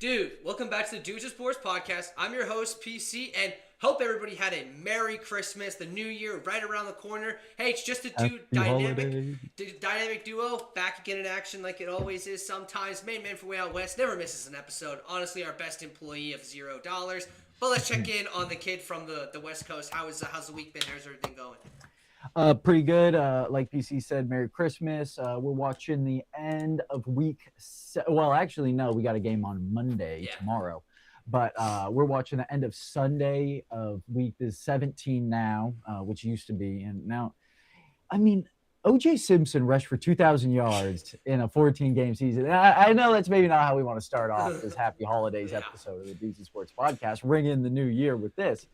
Dude, welcome back to the Dudes of Sports Podcast. I'm your host, PC, and hope everybody had a Merry Christmas. The New Year right around the corner. Hey, it's just a dynamic duo back again in action like it always is sometimes. Main man from way out west never misses an episode. Honestly, our best employee of $0. But let's check in on the kid from the West Coast. How's the week been? How's everything going? Pretty good. Like PC said, Merry Christmas. We're watching the end of well, actually, no, we got a game on Monday tomorrow. But we're watching the end of Sunday of week is 17 now, which used to be. And now, I mean, O.J. Simpson rushed for 2,000 yards in a 14-game season. I know that's maybe not how we want to start off this Happy Holidays episode of the Dudes of Sports Podcast. Ring in the new year with this.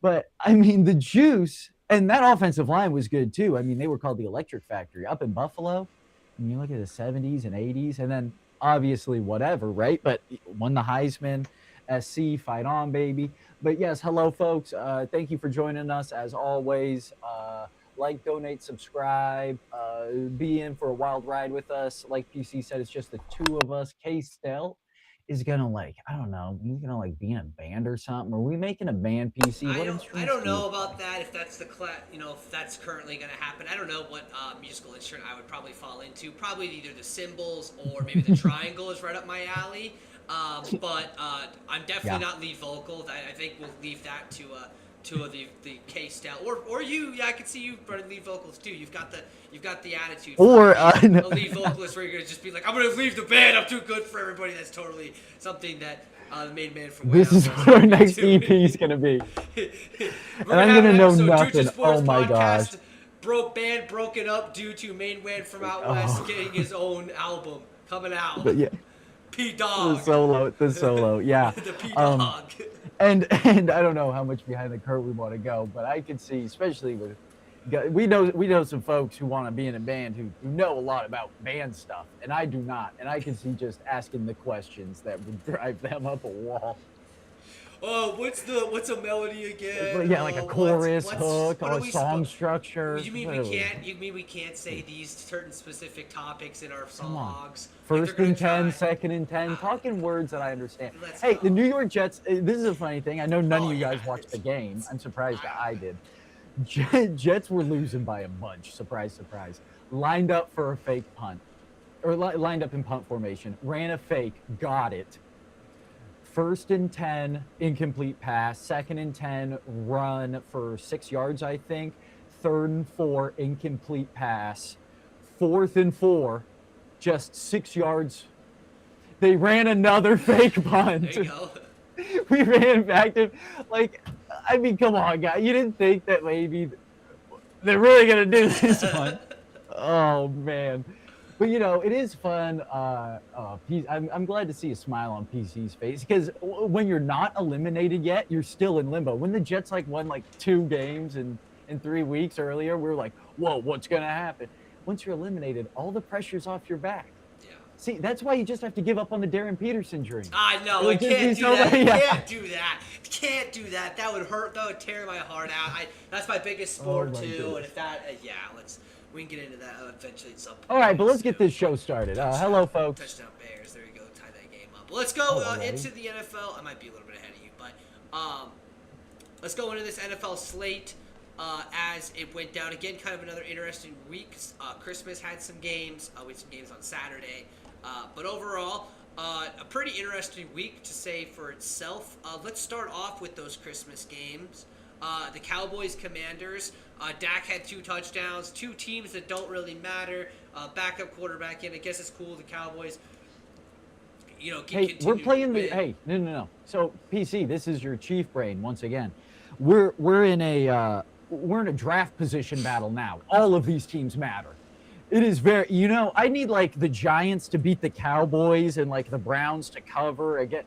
But, I mean, the juice... And that offensive line was good, too. I mean, they were called the Electric Factory up in Buffalo. And you look at the 70s and 80s, and then obviously whatever, right? But won the Heisman, SC, fight on, baby. But, yes, hello, folks. Thank you for joining us, as always. Like, donate, subscribe. Be in for a wild ride with us. Like PC said, it's just the two of us. K-Stell is gonna he's gonna be in a band or something. Are we making a band, PC? I don't know about that. If that's if that's currently gonna happen, I don't know what musical instrument I would probably fall into. Probably either the cymbals or maybe the triangle is right up my alley. But I'm definitely not lead vocal. I think we'll leave that to the K-Stell or you. Yeah, I can see you running lead vocals too. You've got the attitude. Or a lead vocalist where you're gonna just be like, I'm gonna leave the band. I'm too good for everybody. That's totally something that the main man from. This is what our next EP is gonna be. And I'm gonna know nothing. Oh my gosh. Broken up due to main man from out west getting his own album coming out. But yeah. P-Dog. The solo, yeah. The P-Dog. And I don't know how much behind the curve we want to go, but I can see, especially with we know some folks who want to be in a band who know a lot about band stuff, and I do not. And I can see just asking the questions that would drive them up a wall. Oh, what's a melody again? Yeah, like a chorus, hook, or a song structure. You mean we can't say these certain specific topics in our songs? First and 10, second and 10, talking words that I understand. Hey, the New York Jets, this is a funny thing. I know none of you guys watched the game. I'm surprised that I did. Jets were losing by a bunch. Surprise, surprise. Lined up for a fake punt. Or lined up in punt formation. Ran a fake. Got it. First and 10, incomplete pass. Second and 10, run for 6 yards, I think. Third and 4, incomplete pass. Fourth and 4, just 6 yards. They ran another fake punt. There you go. We ran back to, come on, guys. You didn't think that maybe they're really going to do this one. Oh, man. But, it is fun. I'm glad to see a smile on PC's face because when you're not eliminated yet, you're still in limbo. When the Jets won 2 games in 3 weeks earlier, we were like, whoa, what's going to happen? Once you're eliminated, all the pressure's off your back. Yeah. See, that's why you just have to give up on the Darren Peterson dream. I know. I can't do that. Can't do that. Can't do that. That would hurt. That would tear my heart out. That's my biggest sport, too. Goodness. And if that, we can get into that eventually at some point. All right, but let's get this show started. Hello, folks. Touchdown Bears. There you go. Tie that game up. Let's go into the NFL. I might be a little bit ahead of you, but let's go into this NFL slate as it went down. Again, kind of another interesting week. Christmas had some games. We had some games on Saturday. But overall, a pretty interesting week to say for itself. Let's start off with those Christmas games. The Cowboys-Commanders. Dak had 2 touchdowns. 2 teams that don't really matter. Backup quarterback in. I guess it's cool. The Cowboys, Hey, we're playing the. Hey, no. So PC, this is your chief brain once again. We're in a draft position battle now. All of these teams matter. It is very. I need the Giants to beat the Cowboys and the Browns to cover again.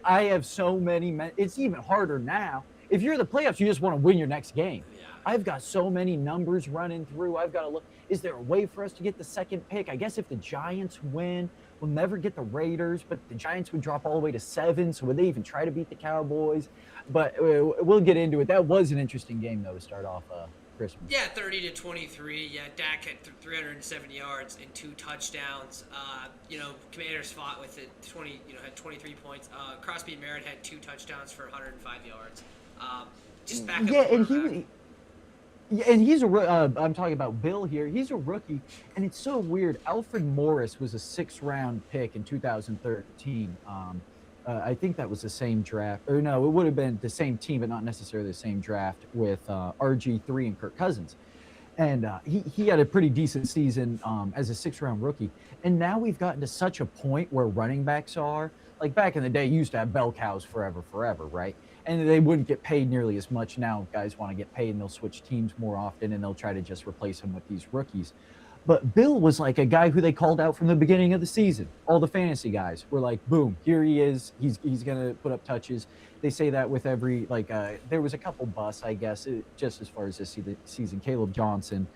I have so many. It's even harder now. If you're in the playoffs, you just want to win your next game. Yeah. I've got so many numbers running through. I've got to look. Is there a way for us to get the second pick? I guess if the Giants win, we'll never get the Raiders, but the Giants would drop all the way to 7. So would they even try to beat the Cowboys? But we'll get into it. That was an interesting game, though, to start off Christmas. Yeah, 30 to 23. Yeah, Dak had 307 yards and 2 touchdowns. Commanders fought with it. Had 23 points. Crosby and Merritt had 2 touchdowns for 105 yards. Just back up. Yeah, and he's I'm talking about Bill here. He's a rookie, and it's so weird. Alfred Morris was a 6th-round pick in 2013. I think that was the same draft, or no, it would have been the same team, but not necessarily the same draft with RG3 and Kirk Cousins. And he had a pretty decent season as a 6th-round rookie. And now we've gotten to such a point where running backs are, like back in the day, you used to have bell cows forever, right? And they wouldn't get paid nearly as much. Now guys want to get paid, and they'll switch teams more often, and they'll try to just replace them with these rookies. But Bill was like a guy who they called out from the beginning of the season. All the fantasy guys were like, boom, here he is. He's going to put up touches. They say that with every, there was a couple busts, I guess, just as far as this season. Caleb Johnson.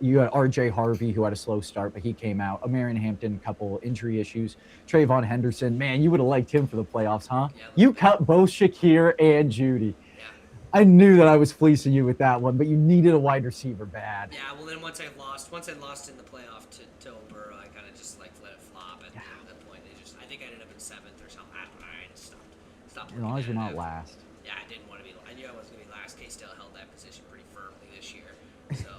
You had R.J. Harvey, who had a slow start, but he came out. Marion Hampton, a couple injury issues. Trayvon Henderson, man, you would have liked him for the playoffs, huh? Yeah, you cut both Shakir and Judy. Yeah. I knew that I was fleecing you with that one, but you needed a wide receiver bad. Yeah, well, then once I lost in the playoff to Burrow, I kind of just let it flop. At that point, I think I ended up in 7th or something. I just stopped. As long as you're not last. Yeah, I didn't want to be. I knew I wasn't going to be last. K still held that position pretty firmly this year. So.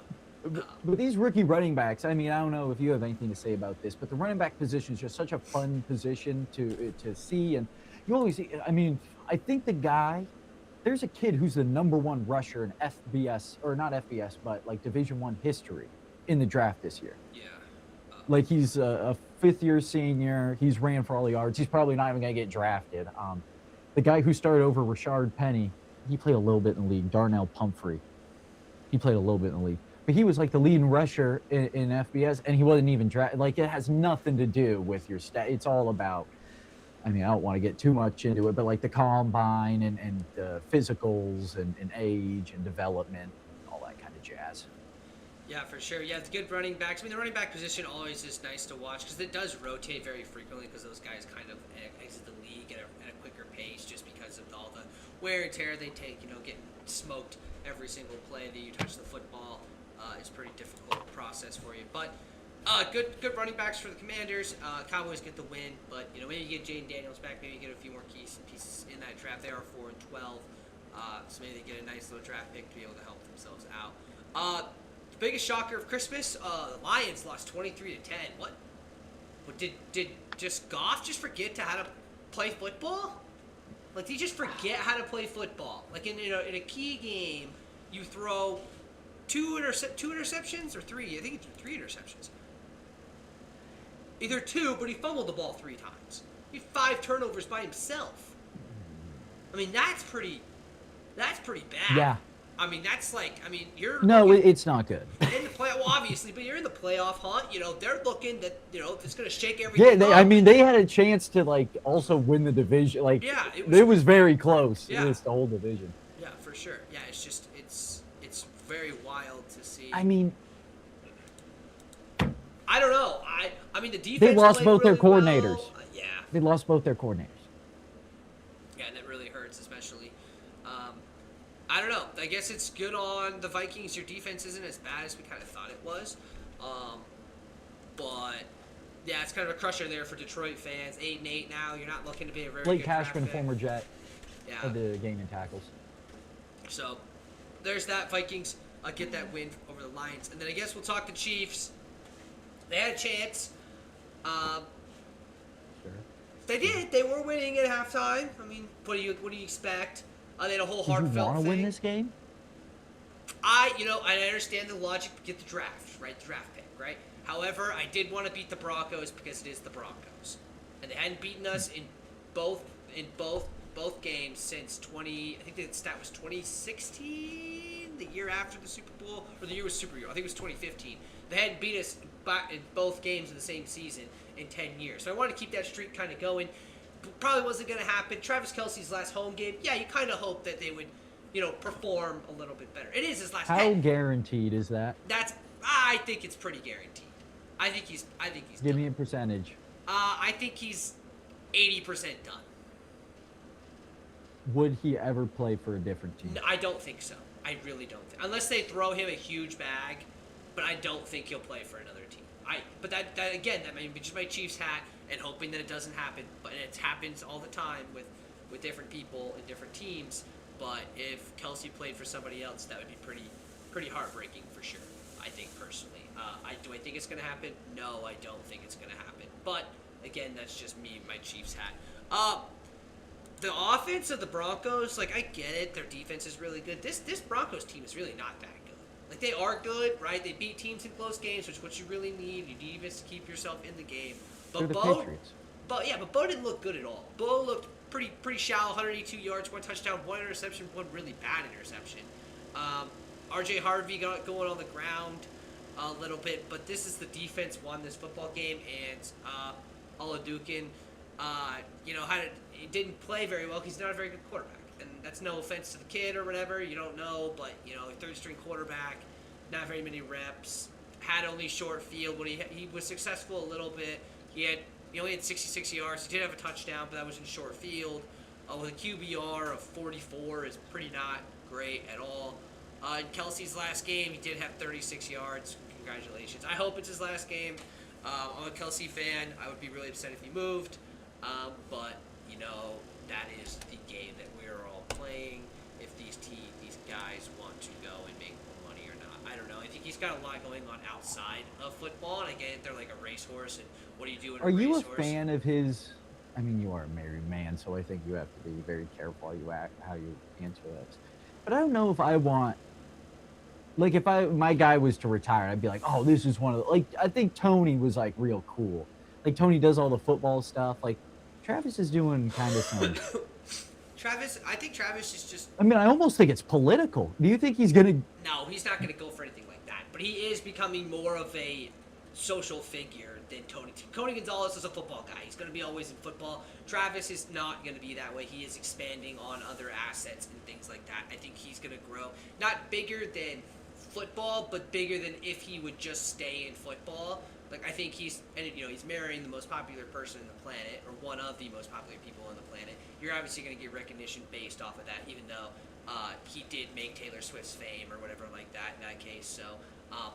But these rookie running backs, I mean, I don't know if you have anything to say about this, but the running back position is just such a fun position to see. And you always see, I mean, I think there's a kid who's the #1 rusher in FBS, or not FBS, but like Division I history in the draft this year. Yeah. Like he's a 5th-year senior. He's ran for all the yards. He's probably not even going to get drafted. The guy who started over Rashard Penny, he played a little bit in the league. Darnell Pumphrey, he played a little bit in the league. But he was like the leading rusher in FBS, and he wasn't even drafted. Like, it has nothing to do with your stat. It's all about, I mean, I don't want to get too much into it, but like the combine and physicals and age and development, all that kind of jazz. Yeah, for sure. Yeah, it's good running backs. I mean, the running back position always is nice to watch because it does rotate very frequently because those guys kind of exit the league at a quicker pace just because of all the wear and tear they take, getting smoked every single play that you touch the football. It's a pretty difficult process for you. But good running backs for the Commanders. Cowboys get the win, but maybe you get Jaden Daniels back, maybe you get a few more pieces in that draft. They are 4-12, so maybe they get a nice little draft pick to be able to help themselves out. The biggest shocker of Christmas, the Lions lost 23-10. What did just Goff just forget how to play football? Like, did he just forget how to play football? Like in a key game, you throw two interceptions or 3. I think it's 3 interceptions. Either 2, but he fumbled the ball 3 times. He had 5 turnovers by himself. I mean, that's pretty bad. Yeah. I mean, you're... No, it's not good. In the playoff, well, obviously, but you're in the playoff hunt. They're looking that, it's going to shake everything up. I mean, they had a chance to, also win the division. Like, yeah, it was very close. Yeah. It was the whole division. Yeah, for sure. Yeah, it's just, it's very wild to see. I mean... I don't know. I mean, the defense. They lost both really their coordinators. Well. Yeah. They lost both their coordinators. Yeah, and that really hurts, especially. I don't know. I guess it's good on the Vikings. Your defense isn't as bad as we kind of thought it was. But yeah, it's kind of a crusher there for Detroit fans. 8-8 now. You're not looking to be a very Blake good Cashman, draft pick. former Jet. Yeah. Had to gain in tackles. So there's that. Vikings get that win over the Lions, and then I guess we'll talk the Chiefs. They had a chance. Sure. They did. They were winning at halftime. I mean, what do you expect? They had a whole heartfelt thing. Did you want to win this game? I understand the logic. Get the draft, right? The draft pick, right? However, I did want to beat the Broncos because it is the Broncos, and they hadn't beaten us in both games since 20. I think the stat was 2016, the year after the Super Bowl, or the year was Super Bowl. I think it was 2015. They hadn't beat us in both games in the same season in 10 years. So I wanted to keep that streak kind of going. Probably wasn't going to happen. Travis Kelce's last home game, yeah, you kind of hope that they would, perform a little bit better. It is his last. How guaranteed is that? I think it's pretty guaranteed. I think he's. Give me a percentage. I think he's 80% done. would he ever play for a different team? No, I don't think so. I really don't. Unless they throw him a huge bag, but I don't think he'll play for another team. But that again, that may be just my Chiefs hat and hoping that it doesn't happen. But it happens all the time with different people and different teams. But if Kelsey played for somebody else, that would be pretty heartbreaking for sure. I think personally. Do I think it's gonna happen? No, I don't think it's gonna happen. But again, that's just me, my Chiefs hat. The offense of the Broncos, like, I get it. Their defense is really good. This Broncos team is really not that good. Like, they are good, right? They beat teams in close games, which is what you really need. You need to keep yourself in the game. But Bo didn't look good at all. Bo looked pretty shallow. 182 yards, 1 touchdown, 1 interception, 1 really bad interception. R.J. Harvey got going on the ground a little bit, but this is the defense won this football game, and Oladukin, he didn't play very well because he's not a very good quarterback. And that's no offense to the kid or whatever, you don't know, but, third string quarterback, not very many reps, had only short field. When he was successful a little bit, he only had 66 yards. He did have a touchdown, but that was in short field. With a QBR of 44 is pretty not great at all. In Kelsey's last game, he did have 36 yards. Congratulations. I hope it's his last game. I'm a Kelsey fan. I would be really upset if he moved. But, that is the game that we're all playing. If these guys want to go and make more money or not, I don't know. I think he's got a lot going on outside of football. And again, they're like a racehorse. And what do you do in a racehorse? Are you a fan of his? I mean, you are a married man, so I think you have to be very careful how you answer this. But I don't know if I want. Like, if my guy was to retire, I'd be like, oh, this is one of the, like, I think Tony was, like, real cool. Like, Tony does all the football stuff. Like, Travis is doing kind of some. I think Travis is just. I mean, I almost think it's political. Do you think he's going to. No, he's not going to go for anything like that. But he is becoming more of a social figure than Tony. Tony Gonzalez is a football guy. He's going to be always in football. Travis is not going to be that way. He is expanding on other assets and things like that. I think he's going to grow. Not bigger than football, but bigger than if he would just stay in football. Like, I think he's marrying the most popular person on the planet, or one of the most popular people on the planet. You're obviously going to get recognition based off of that, even though he did make Taylor Swift's fame or whatever like that in that case. So,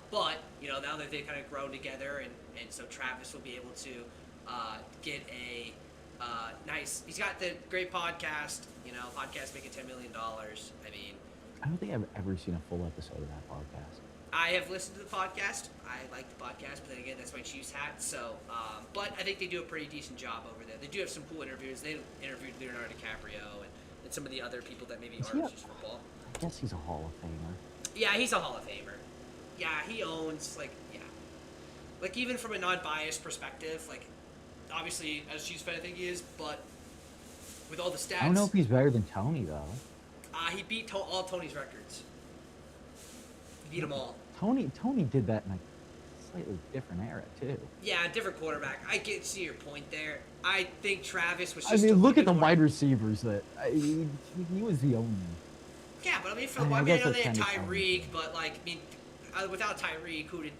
but now that they've kind of grown together, and so Travis will be able to get a nice. He's got the great podcast. Podcast making $10 million. I mean. I don't think I've ever seen a full episode of that podcast. I have listened to the podcast. I like the podcast, but then again, that's my Chiefs hat. So, but I think they do a pretty decent job over there. They do have some cool interviews. They interviewed Leonardo DiCaprio and some of the other people that maybe aren't just football. I guess he's a Hall of Famer. Yeah, he's a Hall of Famer. Yeah, he owns, like, even from a non-biased perspective, like, obviously, as a Chiefs fan, I think he is, but with all the stats. I don't know if he's better than Tony, though. He beat all Tony's records. He beat them all. Tony did that in a slightly different era, too. Yeah, different quarterback. I get see your point there. I think Travis was just. I mean, look at the wide receivers that he was the only. Yeah, but I mean, for the I know they had Tyreek, but without Tyreek, who did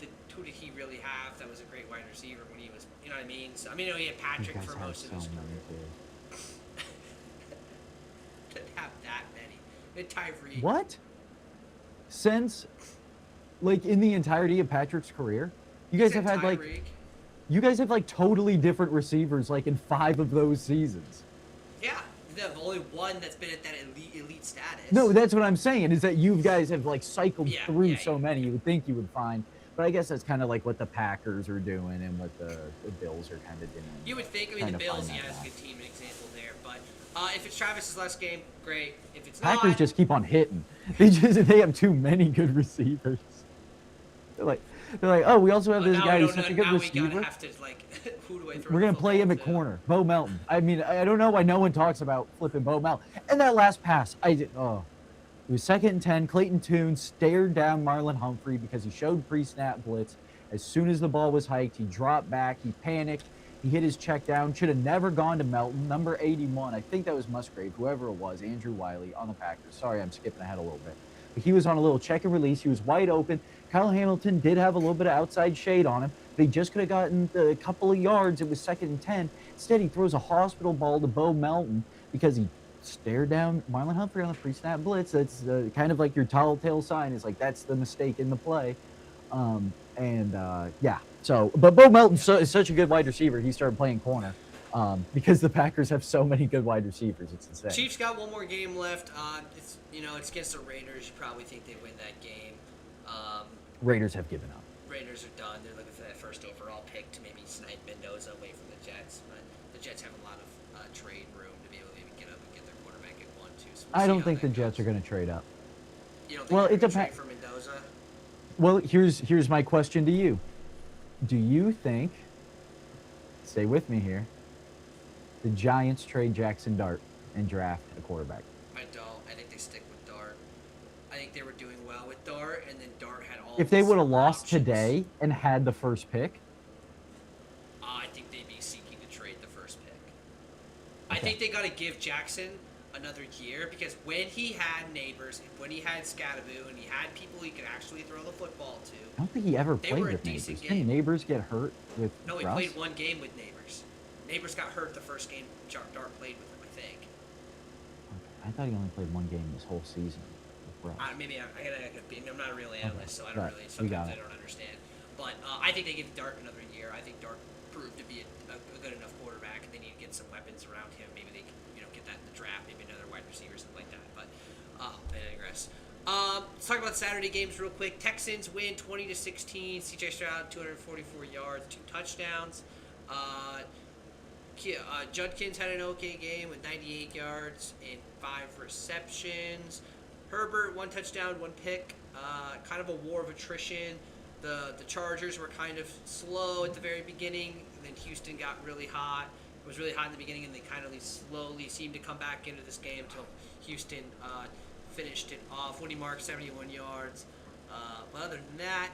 he really have? That was a great wide receiver when he was, you know what I mean? So I mean, he had Patrick for most of his career. Didn't have that many. Tyreek. What? Since, like, in the entirety of Patrick's career, you guys have had totally different receivers, like, in 5 of those seasons. Yeah, the only one that's been at that elite status. No, that's what I'm saying, is that you guys have, like, cycled through so many you would think you would find. But I guess that's kind of like what the Packers are doing and what the Bills are kind of doing. You would think, I mean, the Bills, is a good team, an example there, but if it's Travis's last game, great. If it's not, Packers just keep on hitting. They have too many good receivers. They're like, oh, we also have this guy who's such a good receiver. Who do I throw? We're gonna play him at corner, Bo Melton. I mean, I don't know why no one talks about flipping Bo Melton. And that last pass, it was 2nd and 10. Clayton Tune stared down Marlon Humphrey because he showed pre-snap blitz. As soon as the ball was hiked, he dropped back. He panicked. He hit his check down. Should have never gone to Melton. Number 81, I think that was Musgrave, whoever it was, Andrew Wiley on the Packers. Sorry, I'm skipping ahead a little bit. But he was on a little check and release. He was wide open. Kyle Hamilton did have a little bit of outside shade on him. They just could have gotten a couple of yards. It was 2nd and 10. Instead, he throws a hospital ball to Bo Melton because he stare down Marlon Humphrey on the pre-snap blitz. That's kind of like your telltale sign. Is like that's the mistake in the play. Yeah. So, but Bo Melton is such a good wide receiver. He started playing corner because the Packers have so many good wide receivers. It's insane. Chiefs got one more game left. It's against the Raiders. You probably think they win that game. Raiders have given up. Raiders are done. They're looking for that first overall pick to maybe snipe Mendoza away from the Jets. But the Jets have a lot of trade room to be able to maybe get up and get their quarterback at 1-2. So I don't think the Jets are going to trade up. You don't think they're going to trade for Mendoza? Well, here's my question to you. Do you think, stay with me here, the Giants trade Jackson Dart and draft a quarterback? I don't. I think they stick with Dart. I think they were doing well with Dart, and then Dart had all. If they would have lost today and had the first pick, I think they'd be seeking to trade the first pick. Okay. I think they got to give Jackson another year because when he had Neighbors, when he had Scadaboo, and he had people he could actually throw the football to. I don't think he ever played with Neighbors. Didn't Neighbors get hurt with No, he Russ? played one game with Neighbors. Neighbors got hurt the first game Dart played with him, I think. Okay. I thought he only played one game this whole season with Russ. Maybe I'm not a real analyst, so I don't really. Sometimes I don't understand. But I think they give Dart another year. I think Dart proved to be a good enough quarterback, and they need to get some weapons around him. Maybe they can, get that in the draft. Maybe another wide receiver, something like that. But I digress. Let's talk about Saturday games real quick. Texans win 20-16. CJ Stroud 244 yards, 2 touchdowns. Judkins had an okay game with 98 yards and 5 receptions. Herbert 1 touchdown, 1 pick. Kind of a war of attrition. The Chargers were kind of slow at the very beginning. And then Houston got really hot. It was really hot in the beginning, and they kind of slowly seemed to come back into this game until Houston finished it off. Woody Mark 71 yards. But other than that,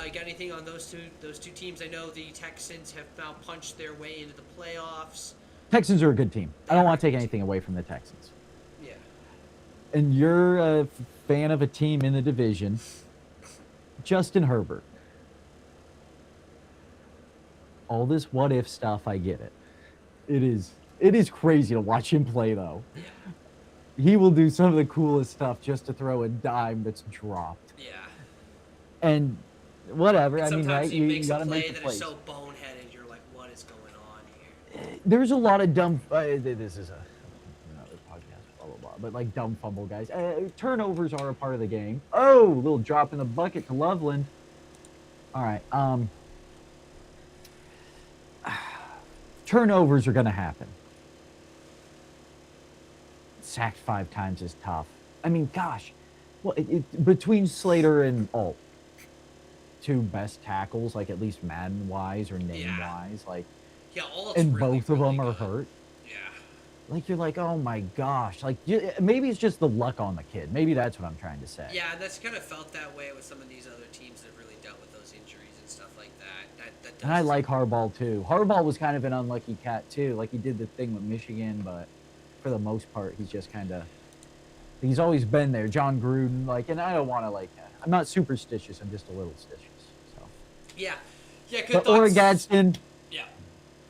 you got anything on those two teams? I know the Texans have now punched their way into the playoffs. Texans are a good team. I don't want to take anything away from the Texans. Yeah. And you're a fan of a team in the division, Justin Herbert. All this what if stuff, I get it. It is crazy to watch him play though. Yeah. He will do some of the coolest stuff just to throw a dime that's dropped. Yeah. And whatever. And I mean, right? You got to play make the that plays. Are so boneheaded. You're like, what is going on here? There's a lot of dumb. This is another podcast, blah blah blah. But like dumb fumble guys. Turnovers are a part of the game. Oh, little drop in the bucket to Loveland. All right. Turnovers are going to happen. Sacked 5 times is tough. I mean, gosh. Well, between Slater and Alt, 2 best tackles, like at least Madden-wise or name-wise. Like, yeah, Alt's and really, both of really them are good. hurt. Yeah. Like, you're like, oh my gosh. Like, maybe it's just the luck on the kid. Maybe that's what I'm trying to say. Yeah, that's kind of felt that way with some of these other teams that have really dealt with those injuries and stuff like that. And I like Harbaugh, too. Harbaugh was kind of an unlucky cat, too. Like, he did the thing with Michigan, but for the most part, he's just kind of... He's always been there. John Gruden, like, and I don't want to, like... I'm not superstitious. I'm just a little stitious, so... Yeah. Yeah, good but thoughts. Or Gadsden... Yeah.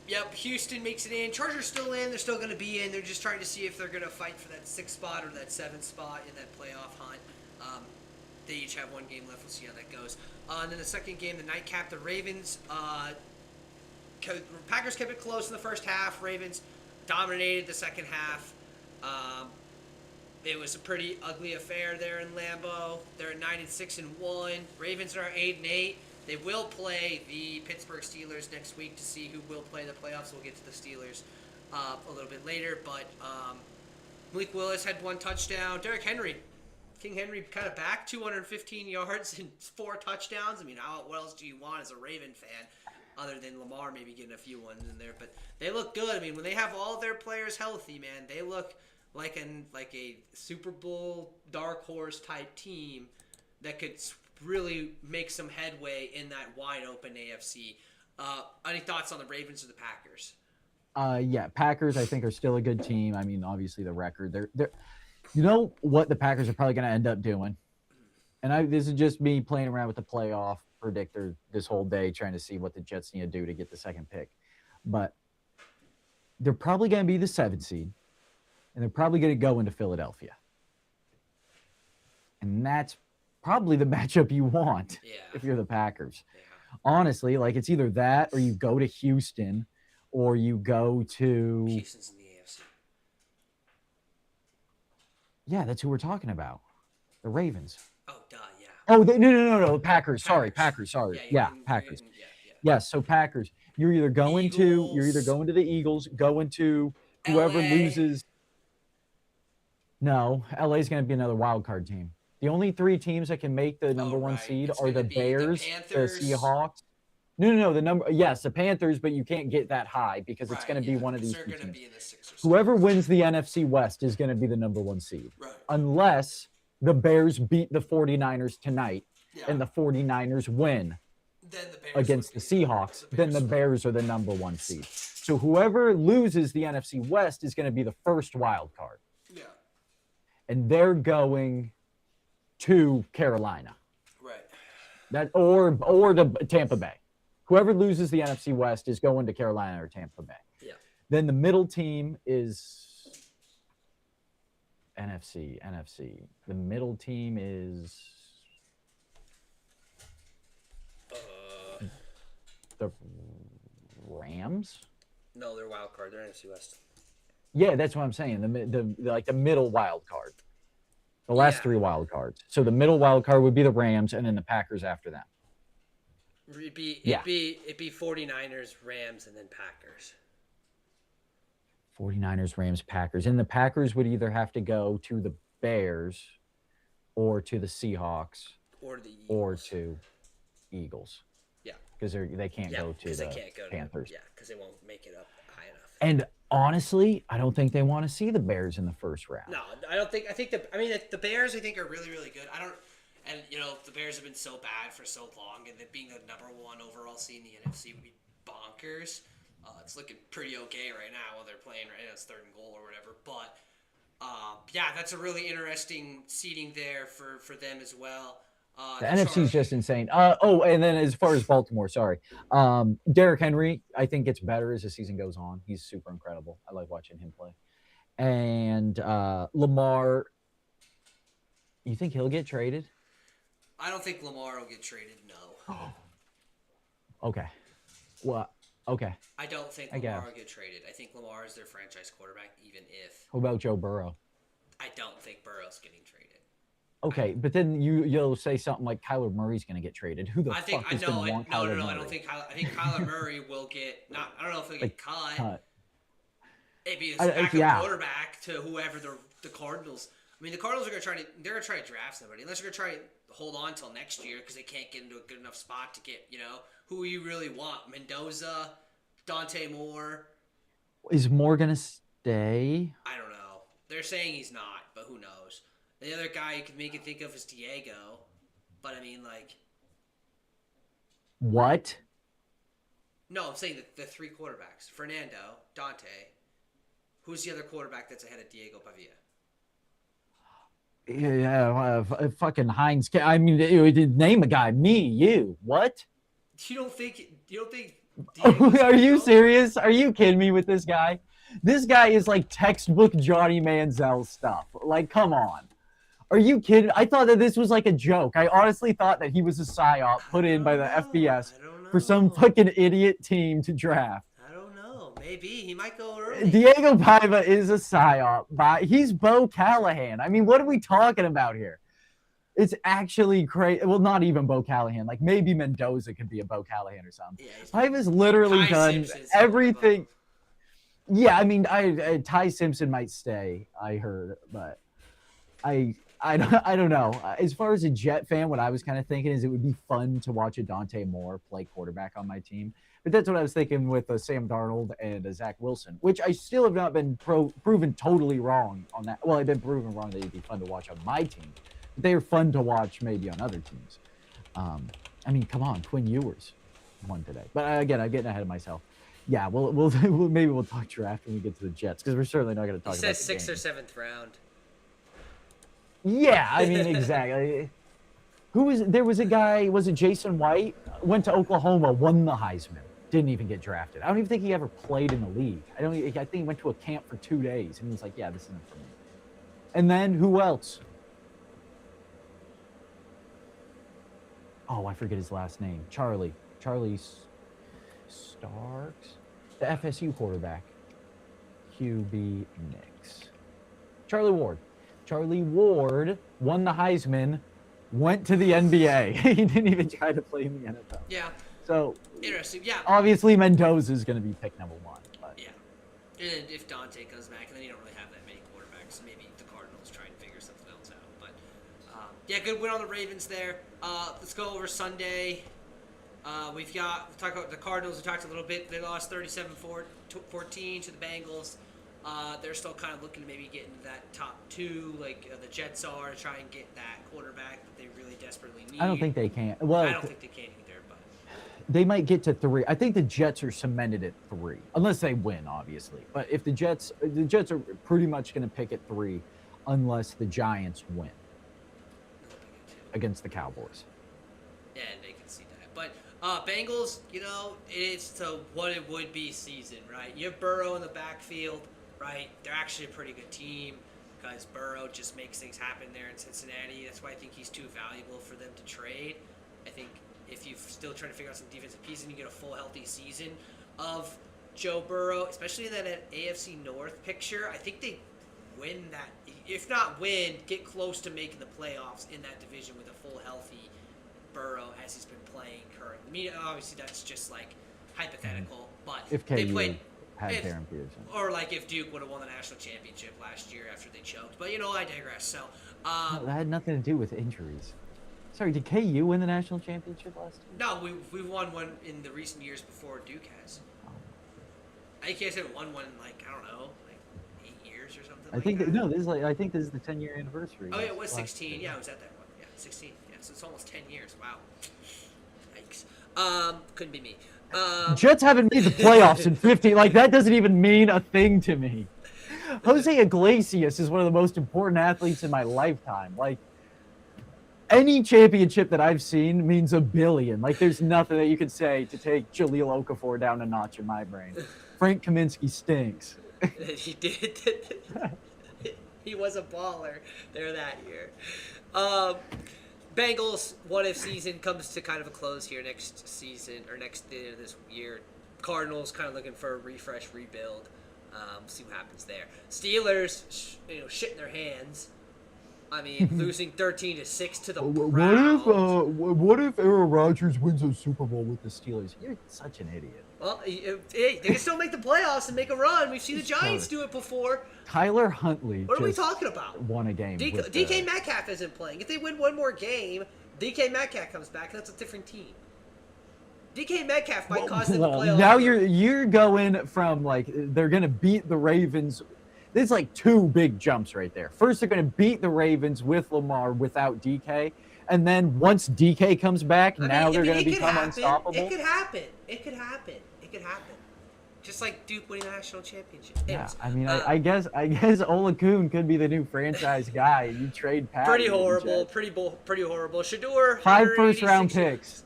Yep, Houston makes it in. Chargers still in. They're still going to be in. They're just trying to see if they're going to fight for that 6th spot or that 7th spot in that playoff hunt. They each have 1 game left. We'll see how that goes. And then the second game, the nightcap, the Ravens. Packers kept it close in the first half. Ravens dominated the second half. It was a pretty ugly affair there in Lambeau. They're at 9-6-1. Ravens are 8-8. They will play the Pittsburgh Steelers next week to see who will play in the playoffs. We'll get to the Steelers a little bit later. But Malik Willis had 1 touchdown. Derrick Henry, King Henry, kind of back, 215 yards and 4 touchdowns. I mean, what else do you want as a Raven fan, other than Lamar maybe getting a few ones in there? But they look good. I mean, when they have all their players healthy, man, they look like a Super Bowl dark horse type team that could really make some headway in that wide open AFC. Any thoughts on the Ravens or the Packers? Yeah, Packers I think are still a good team. I mean, obviously the record. They're you know what the Packers are probably going to end up doing? And this is just me playing around with the playoff predictor this whole day, trying to see what the Jets need to do to get the 2nd pick. But they're probably going to be the 7th seed. and they're probably going to go into Philadelphia. And that's probably the matchup you want if you're the Packers. Yeah. Honestly, like it's either that or you go to Houston or you go to... Houston's in the AFC. Yeah, that's who we're talking about. The Ravens. Oh, duh, yeah. Oh, no. Packers. Sorry. Packers. Yeah. Yes, so Packers. You're either going to the Eagles, going to whoever LA. loses. No, LA is going to be another wild card team. The only 3 teams that can make the number 1 seed are the Bears, the Seahawks. No. The Panthers, but you can't get that high because it's going to be one of these 2 teams. Whoever wins the NFC West is going to be the number 1 seed. Right. Unless the Bears beat the 49ers tonight and the 49ers win against the Seahawks, then the Bears are the number 1 seed. So whoever loses the NFC West is going to be the first wild card. Yeah. And they're going to Carolina. Right. Or to Tampa Bay. Whoever loses the NFC West is going to Carolina or Tampa Bay. Yeah. Then the middle team is NFC. The middle team is the Rams. No, they're wild card. They're NFC West. Yeah, that's what I'm saying. The middle wild card. The last 3 wild cards. So the middle wild card would be the Rams, and then the Packers after them. It'd be 49ers, Rams, and then Packers. 49ers, Rams, Packers. And the Packers would either have to go to the Bears or to the Seahawks or to Eagles. Yeah. Because they can't go to the Panthers. Because they won't make it up high enough. And honestly, I don't think they want to see the Bears in the first round. No, I don't think. The Bears I think are really, really good. And the Bears have been so bad for so long, and being the number 1 overall seed in the NFC would be bonkers. It's looking pretty okay right now while they're playing. Right now it's 3rd and goal or whatever. But that's a really interesting seeding there for them as well. The NFC is just insane. And then as far as Baltimore, sorry. Derrick Henry, I think gets better as the season goes on. He's super incredible. I like watching him play. And Lamar, you think he'll get traded? I don't think Lamar will get traded, no. Okay. Well, okay. I don't think Lamar will get traded. I think Lamar is their franchise quarterback, even if... What about Joe Burrow? I don't think Burrow's getting traded. Okay, but then you'll say something like Kyler Murray's going to get traded. Who the fuck is going to want Kyler Murray? I don't think I think Kyler Murray will get I don't know if he'll get cut. Maybe a backup quarterback to whoever the Cardinals. I mean, the Cardinals are going to try to draft somebody unless they're going to try to hold on until next year because they can't get into a good enough spot to get who you really want. Mendoza, Dante Moore. Is Moore going to stay? I don't know. They're saying he's not, but who knows? The other guy you can make it think of is Diego. But, I mean, like... What? No, I'm saying the 3 quarterbacks. Fernando, Dante. Who's the other quarterback that's ahead of Diego Pavia? Yeah, fucking Heinz. I mean, name a guy. Me, you. What? You don't think Are you serious? Are you kidding me with this guy? This guy is like textbook Johnny Manziel stuff. Like, come on. Are you kidding? I thought that this was like a joke. I honestly thought that he was a psyop put in by the FBS for some fucking idiot team to draft. I don't know. Maybe. He might go early. Diego Paiva is a psyop. He's Bo Callahan. I mean, what are we talking about here? It's actually crazy. Well, not even Bo Callahan. Like, maybe Mendoza could be a Bo Callahan or something. Yeah, Paiva's literally done everything. Yeah, I mean, Ty Simpson might stay, I heard, but I don't know. As far as a Jet fan, what I was kind of thinking is it would be fun to watch a Dante Moore play quarterback on my team. But that's what I was thinking with Sam Darnold and Zach Wilson, which I still have not been proven totally wrong on that. Well, I've been proven wrong that it'd be fun to watch on my team. But they are fun to watch maybe on other teams. I mean, come on, Quinn Ewers won today. But again, I'm getting ahead of myself. Yeah, maybe we'll talk draft when we get to the Jets because we're certainly not going to talk about. It says 6th or 7th round. Yeah, I mean exactly. There was a guy, was it Jason White? Went to Oklahoma, won the Heisman. didn't even get drafted. I don't even think he ever played in the league. I think he went to a camp for 2 days, and he was like, "Yeah, this isn't for me." And then who else? Oh, I forget his last name. Charlie Starks, the FSU quarterback. QB Knicks. Charlie Ward. Charlie Ward won the Heisman, went to the NBA. He didn't even try to play in the NFL. Yeah. So interesting. Yeah. Obviously, Mendoza is going to be pick number 1. But. Yeah. And if Dante comes back, and then you don't really have that many quarterbacks, so maybe the Cardinals try and figure something else out. But yeah, good win on the Ravens there. Let's go over Sunday. We'll talk about the Cardinals. We talked a little bit. They lost 37-14 to the Bengals. They're still kind of looking to maybe get into that top 2, like the Jets are, to try and get that quarterback that they really desperately need. I don't think they can. Well, I don't think they can either, but they might get to 3. I think the Jets are cemented at 3, unless they win, obviously. But if the Jets are pretty much going to pick at 3, unless the Giants win against the Cowboys. Yeah, and they can see that. But Bengals, it's the what it would be season, right? You have Burrow in the backfield, right? They're actually a pretty good team because Burrow just makes things happen there in Cincinnati. That's why I think he's too valuable for them to trade. I think if you're still trying to figure out some defensive pieces and you get a full healthy season of Joe Burrow, especially in that AFC North picture, I think they win that. If not win, get close to making the playoffs in that division with a full healthy Burrow as he's been playing currently. I mean, obviously that's just like hypothetical, but if they KU played had Darren Peterson, or like if Duke would have won the national championship last year after they choked. But I digress. So no, that had nothing to do with injuries. Sorry, did KU win the national championship last year? No, we've won one in the recent years before Duke has. I think KU haven't won one in like, I don't know, like 8 years or something. I think I think this is the 10-year anniversary. Oh yeah, it was 16. Yeah, I was at that one. Yeah, 16. Yeah, so it's almost 10 years. Wow. Yikes. Couldn't be me. Jets haven't made the playoffs in 50. Like, that doesn't even mean a thing to me. Jose Iglesias is one of the most important athletes in my lifetime. Like, any championship that I've seen means $1 billion. Like, there's nothing that you could say to take Jaleel Okafor down a notch in my brain. Frank Kaminsky stinks. He did. He was a baller there that year. Bengals, what if season comes to kind of a close here next season, or next this year. Cardinals kind of looking for a refresh, rebuild. See what happens there. Steelers, shitting their hands. I mean, losing 13-6 to the Browns. What if Aaron Rodgers wins a Super Bowl with the Steelers? You're such an idiot. Well, hey, they can still make the playoffs and make a run. We've seen the Giants do it before. Tyler Huntley. What are we talking about? Won a game. DK Metcalf isn't playing. If they win one more game, DK Metcalf comes back, and that's a different team. DK Metcalf might cost them the playoffs. Now you're going from like they're gonna beat the Ravens. There's like 2 big jumps right there. First, they're going to beat the Ravens with Lamar without DK. And then once DK comes back, now they're going to become unstoppable. It could happen. Just like Duke winning the national championship. Yeah, I mean, I guess Ola Kuhn could be the new franchise guy. You trade Pat. Pretty horrible. Pretty horrible. Shador. 5 first-round picks.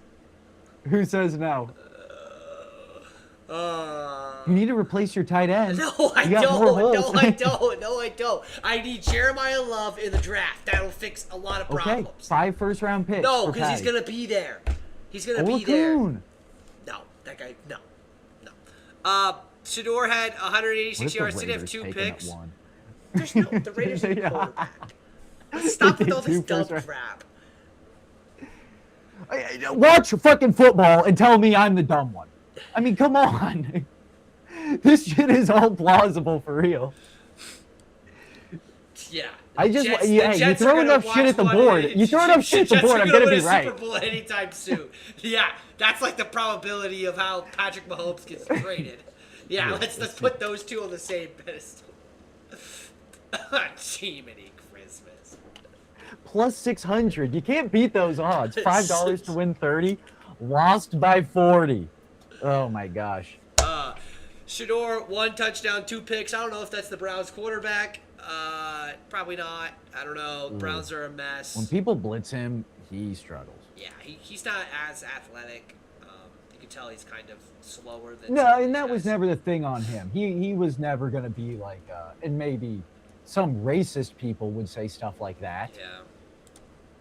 Who says no? You need to replace your tight end. No, I don't. No, I don't. I need Jeremiah Love in the draft. That'll fix a lot of problems. Okay, 5 first-round picks. No, because he's going to be there. He's going to be there. Kuhn. No, that guy, no. Shador had 186 yards. Did have 2 picks. There's no, the Raiders are quarterback. Let's stop with all this dumb crap. Watch fucking football and tell me I'm the dumb one. I mean, come on. This shit is all plausible for real. Yeah. You throw enough shit at the board. You throw enough shit at the board, I'm going to be right. Super Bowl anytime soon. Yeah, that's like the probability of how Patrick Mahomes gets traded. Yeah, let's put those 2 on the same pedestal. Jiminy Christmas. Plus 600. You can't beat those odds. $5 to win 30. Lost by 40. Oh my gosh. Shador, 1 touchdown, 2 picks. I don't know if that's the Browns quarterback. Probably not. I don't know. Ooh. Browns are a mess. When people blitz him, he struggles. Yeah, he's not as athletic. can tell he's kind of slower than. No, and that was never the thing on him. He was never going to be like, and maybe some racist people would say stuff like that. Yeah.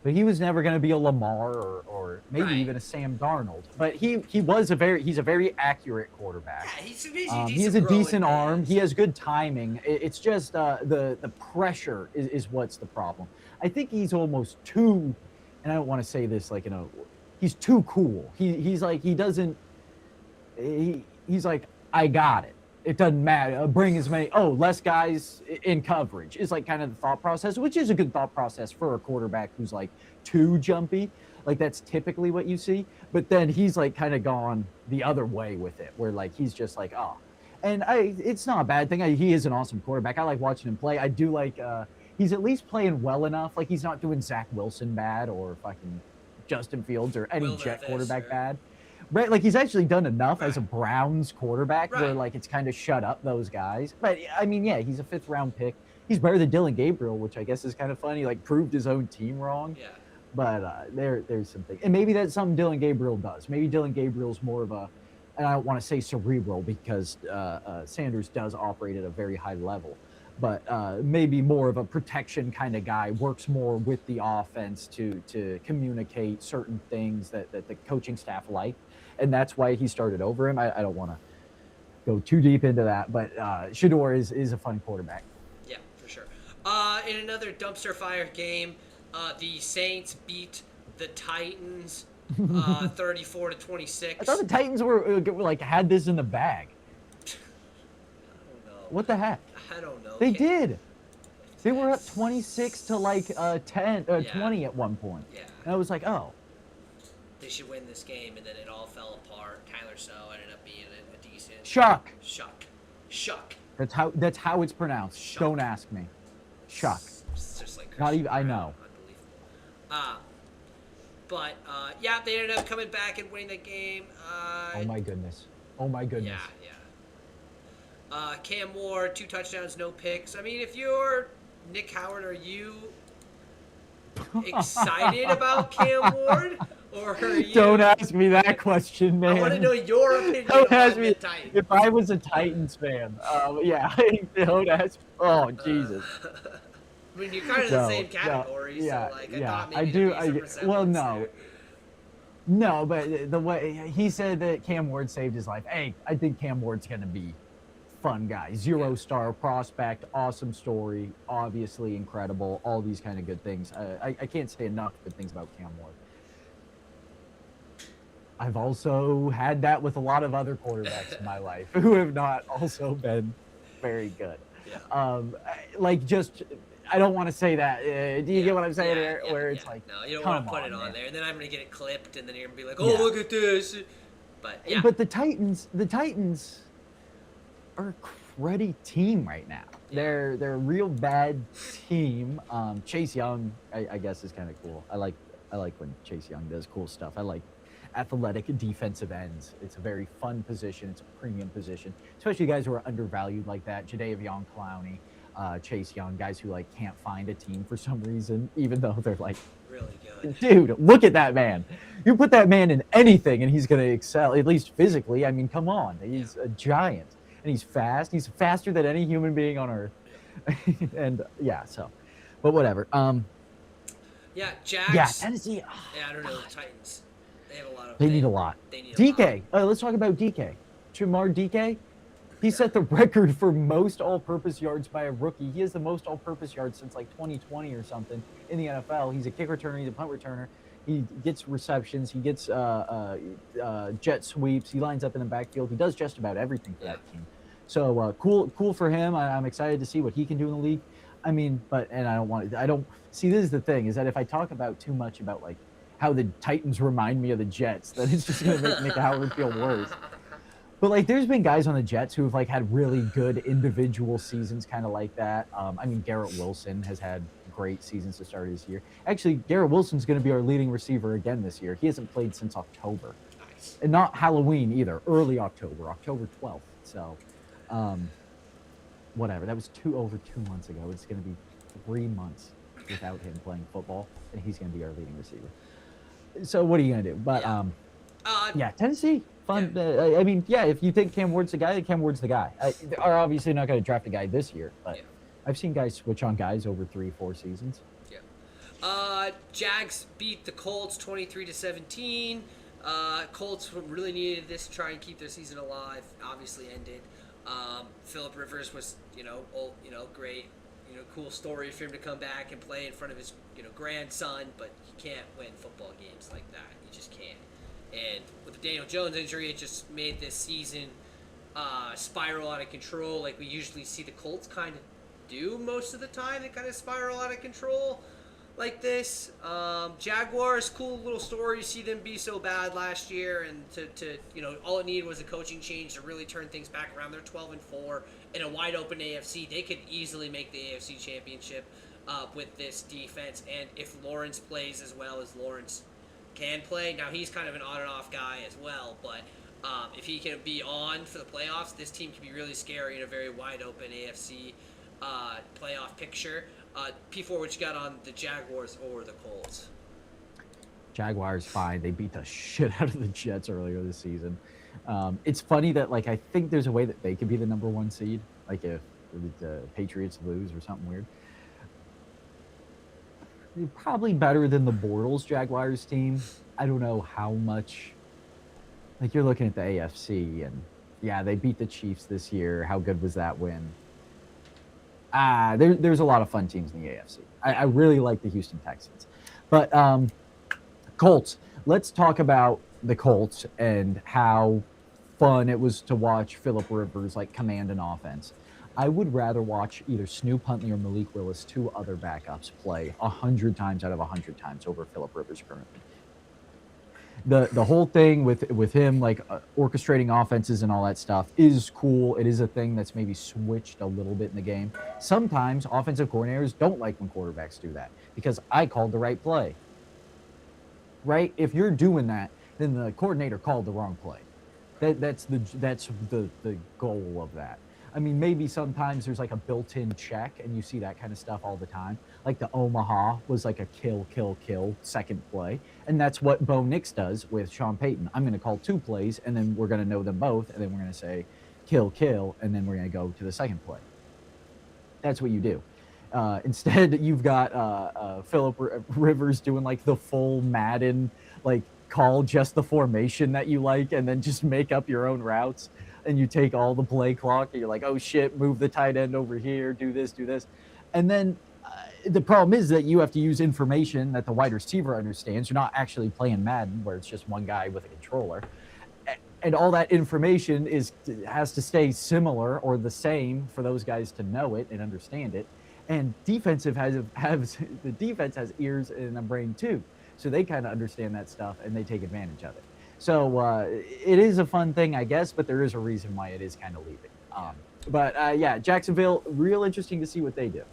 But he was never going to be a Lamar or maybe even a Sam Darnold. But he's a very accurate quarterback. Yeah, he has a decent arm. He has good timing. It's just the pressure is what's the problem. I think he's almost too, and I don't want to say this like, he's too cool. He's like, he doesn't, he's like, I got it. It doesn't matter. Bring as many, less guys in coverage is like kind of the thought process, which is a good thought process for a quarterback who's like too jumpy. Like that's typically what you see. But then he's like kind of gone the other way with it, where like he's just like, and it's not a bad thing. He is an awesome quarterback. I like watching him play. I do like, he's at least playing well enough. Like he's not doing Zach Wilson bad or fucking Justin Fields or any Jet quarterback bad. Right, like he's actually done enough as a Browns quarterback where like it's kind of shut up those guys. But I mean, yeah, he's a 5th round pick. He's better than Dylan Gabriel, which I guess is kind of funny. Like proved his own team wrong. Yeah. But there's something, and maybe that's something Dylan Gabriel does. Maybe Dylan Gabriel's more of a, and I don't want to say cerebral because Sanders does operate at a very high level. But maybe more of a protection kind of guy, works more with the offense to communicate certain things that the coaching staff like. And that's why he started over him. I don't want to go too deep into that, but Shedeur is a fun quarterback. Yeah, for sure. In another dumpster fire game, the Saints beat the Titans 34-26. I thought the Titans were like had this in the bag. I don't know. What the heck? I don't know. They did. They were up 26 to like 20 at one point. Yeah. And I was like, oh. They should win this game, and then it all fell apart. Tyler Snow ended up being a decent. Shuck. That's how it's pronounced. Shuck. Don't ask me. Shuck. It's just like not even. I know. Unbelievable. But yeah, they ended up coming back and winning the game. Oh my goodness. Yeah. Cam Ward, 2 touchdowns, no picks. I mean, if you're Nick Howard, are you excited about Cam Ward? Or don't ask me that question, man. I want to know your opinion don't ask on me the Titans. If I was a Titans fan. Yeah, don't ask. Oh, Jesus. I mean, you're kind of the same category, so like I thought maybe I do. Well, no. There. No, but the way he said that Cam Ward saved his life. Hey, I think Cam Ward's gonna be fun guy, 0-star prospect, awesome story, obviously incredible, all these kind of good things. I can't say enough good things about Cam Ward. I've also had that with a lot of other quarterbacks in my life who have not also been very good. Yeah. I don't want to say that. Do you get what I'm saying? Where it's like, no, you don't want to put it on there, and then I'm gonna get it clipped, and then you're gonna be like, look at this. But yeah. But the Titans are a cruddy team right now. Yeah. They're a real bad team. Chase Young, I guess, is kind of cool. I like when Chase Young does cool stuff. I like athletic defensive ends. It's a very fun position. It's a premium position, especially guys who are undervalued like that. Jadeveon Clowney, Chase Young, guys who like can't find a team for some reason, even though they're like really good. Dude, look at that man. You put that man in anything and he's going to excel, at least physically. I mean, come on. He's a giant. And he's fast. He's faster than any human being on earth. And but whatever. Yeah, Jags. Yeah, Tennessee. I don't know. The Titans. They have a lot of. They need a lot. They need DK. Let's talk about DK. Jamar DK. He set the record for most all-purpose yards by a rookie. He has the most all-purpose yards since like 2020 or something in the NFL. He's a kick returner. He's a punt returner. He gets receptions. He gets jet sweeps. He lines up in the backfield. He does just about everything for that team. So cool for him. I'm excited to see what he can do in the league. I mean, I don't see, this is the thing, is that if I talk about too much about like how the Titans remind me of the Jets, then it's just going to make Nick Howard feel worse. But like, there's been guys on the Jets who have like had really good individual seasons, kind of like that. I mean, Garrett Wilson has had great seasons to start his year. Actually, Garrett Wilson's going to be our leading receiver again this year. He hasn't played since October, and not Halloween either. Early October 12th. So, whatever. That was over 2 months ago. It's going to be 3 months without him playing football, and he's going to be our leading receiver. So what are you going to do? But Yeah, Tennessee, fun. Yeah. I mean, yeah, if you think Cam Ward's the guy, then Cam Ward's the guy. They are obviously not going to draft a guy this year, but I've seen guys switch on guys over 3-4 seasons. Yeah. Jags beat the Colts 23-17. Colts really needed this to try and keep their season alive. Obviously ended. Phillip Rivers was, great, cool story for him to come back and play in front of his, grandson, but he can't win football games like that. He just can't. And with the Daniel Jones injury, it just made this season spiral out of control, like we usually see the Colts kind of do most of the time. They kind of spiral out of control like this. Jaguars, cool little story. You see them be so bad last year, and to all it needed was a coaching change to really turn things back around. They're 12-4 in a wide open AFC. They could easily make the AFC Championship with this defense, and if Lawrence plays as well as Lawrence can play. Now he's kind of an on and off guy as well, but if he can be on for the playoffs, this team can be really scary in a very wide open AFC playoff picture. P4, what you got on the Jaguars or the Colts? Jaguars, fine. They beat the shit out of the Jets earlier this season. It's funny that, like, I think there's a way that they could be the number 1 seed, like if the Patriots lose or something weird. They're probably better than the Bortles Jaguars team. I don't know how much. Like, you're looking at the AFC, and yeah, they beat the Chiefs this year. How good was that win? There's a lot of fun teams in the AFC. I really like the Houston Texans. But Colts, let's talk about the Colts and how fun it was to watch Phillip Rivers command an offense. I would rather watch either Snoop Huntley or Malik Willis, 2 other backups, play 100 times out of 100 times over Phillip Rivers currently. The whole thing with him orchestrating offenses and all that stuff is cool. It is a thing that's maybe switched a little bit in the game. Sometimes offensive coordinators don't like when quarterbacks do that because I called the right play. Right? If you're doing that, then the coordinator called the wrong play. That's the goal of that. I mean, maybe sometimes there's a built-in check, and you see that kind of stuff all the time. Like the Omaha was a kill second play, and that's what Bo Nix does with Sean Payton. I'm going to call 2 plays, and then we're going to know them both, and then we're going to say kill, and then we're going to go to the second play. That's what you do. Instead, you've got Phillip Rivers doing the full Madden, call just the formation that you like, and then just make up your own routes. And you take all the play clock, and you're like, oh shit, move the tight end over here, do this. And then the problem is that you have to use information that the wide receiver understands. You're not actually playing Madden, where it's just one guy with a controller. And all that information has to stay similar or the same for those guys to know it and understand it. And the defense has ears and a brain too. So they kind of understand that stuff, and they take advantage of it. So it is a fun thing, I guess, but there is a reason why it is kind of leaving. But Jacksonville, real interesting to see what they do.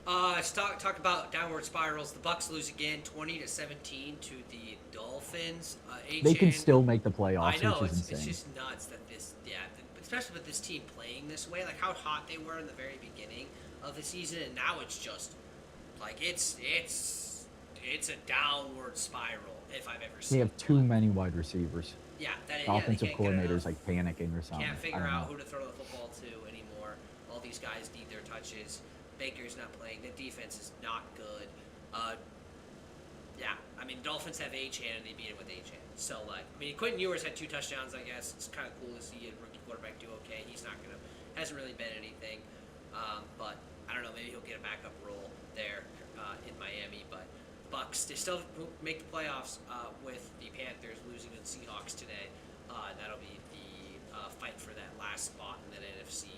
Let's talk about downward spirals. The Bucs lose again, 20-17 to the Dolphins. They can still make the playoffs. I know, which is insane. It's just nuts that especially with this team playing this way, how hot they were in the very beginning of the season, and now it's just it's a downward spiral if I've ever seen. They have too many wide receivers. Yeah, offensive coordinators panicking or something. Can't figure out who to throw the football to anymore. All these guys need their touches. Baker's not playing. The defense is not good. Dolphins have Achane, and they beat him with Achane. So, Quentin Ewers had 2 touchdowns, I guess. It's kind of cool to see a rookie quarterback do okay. Hasn't really been anything. But, I don't know, maybe he'll get a backup role there in Miami. But Bucs, they still make the playoffs with the Panthers losing to the Seahawks today. That'll be the fight for that last spot in that NFC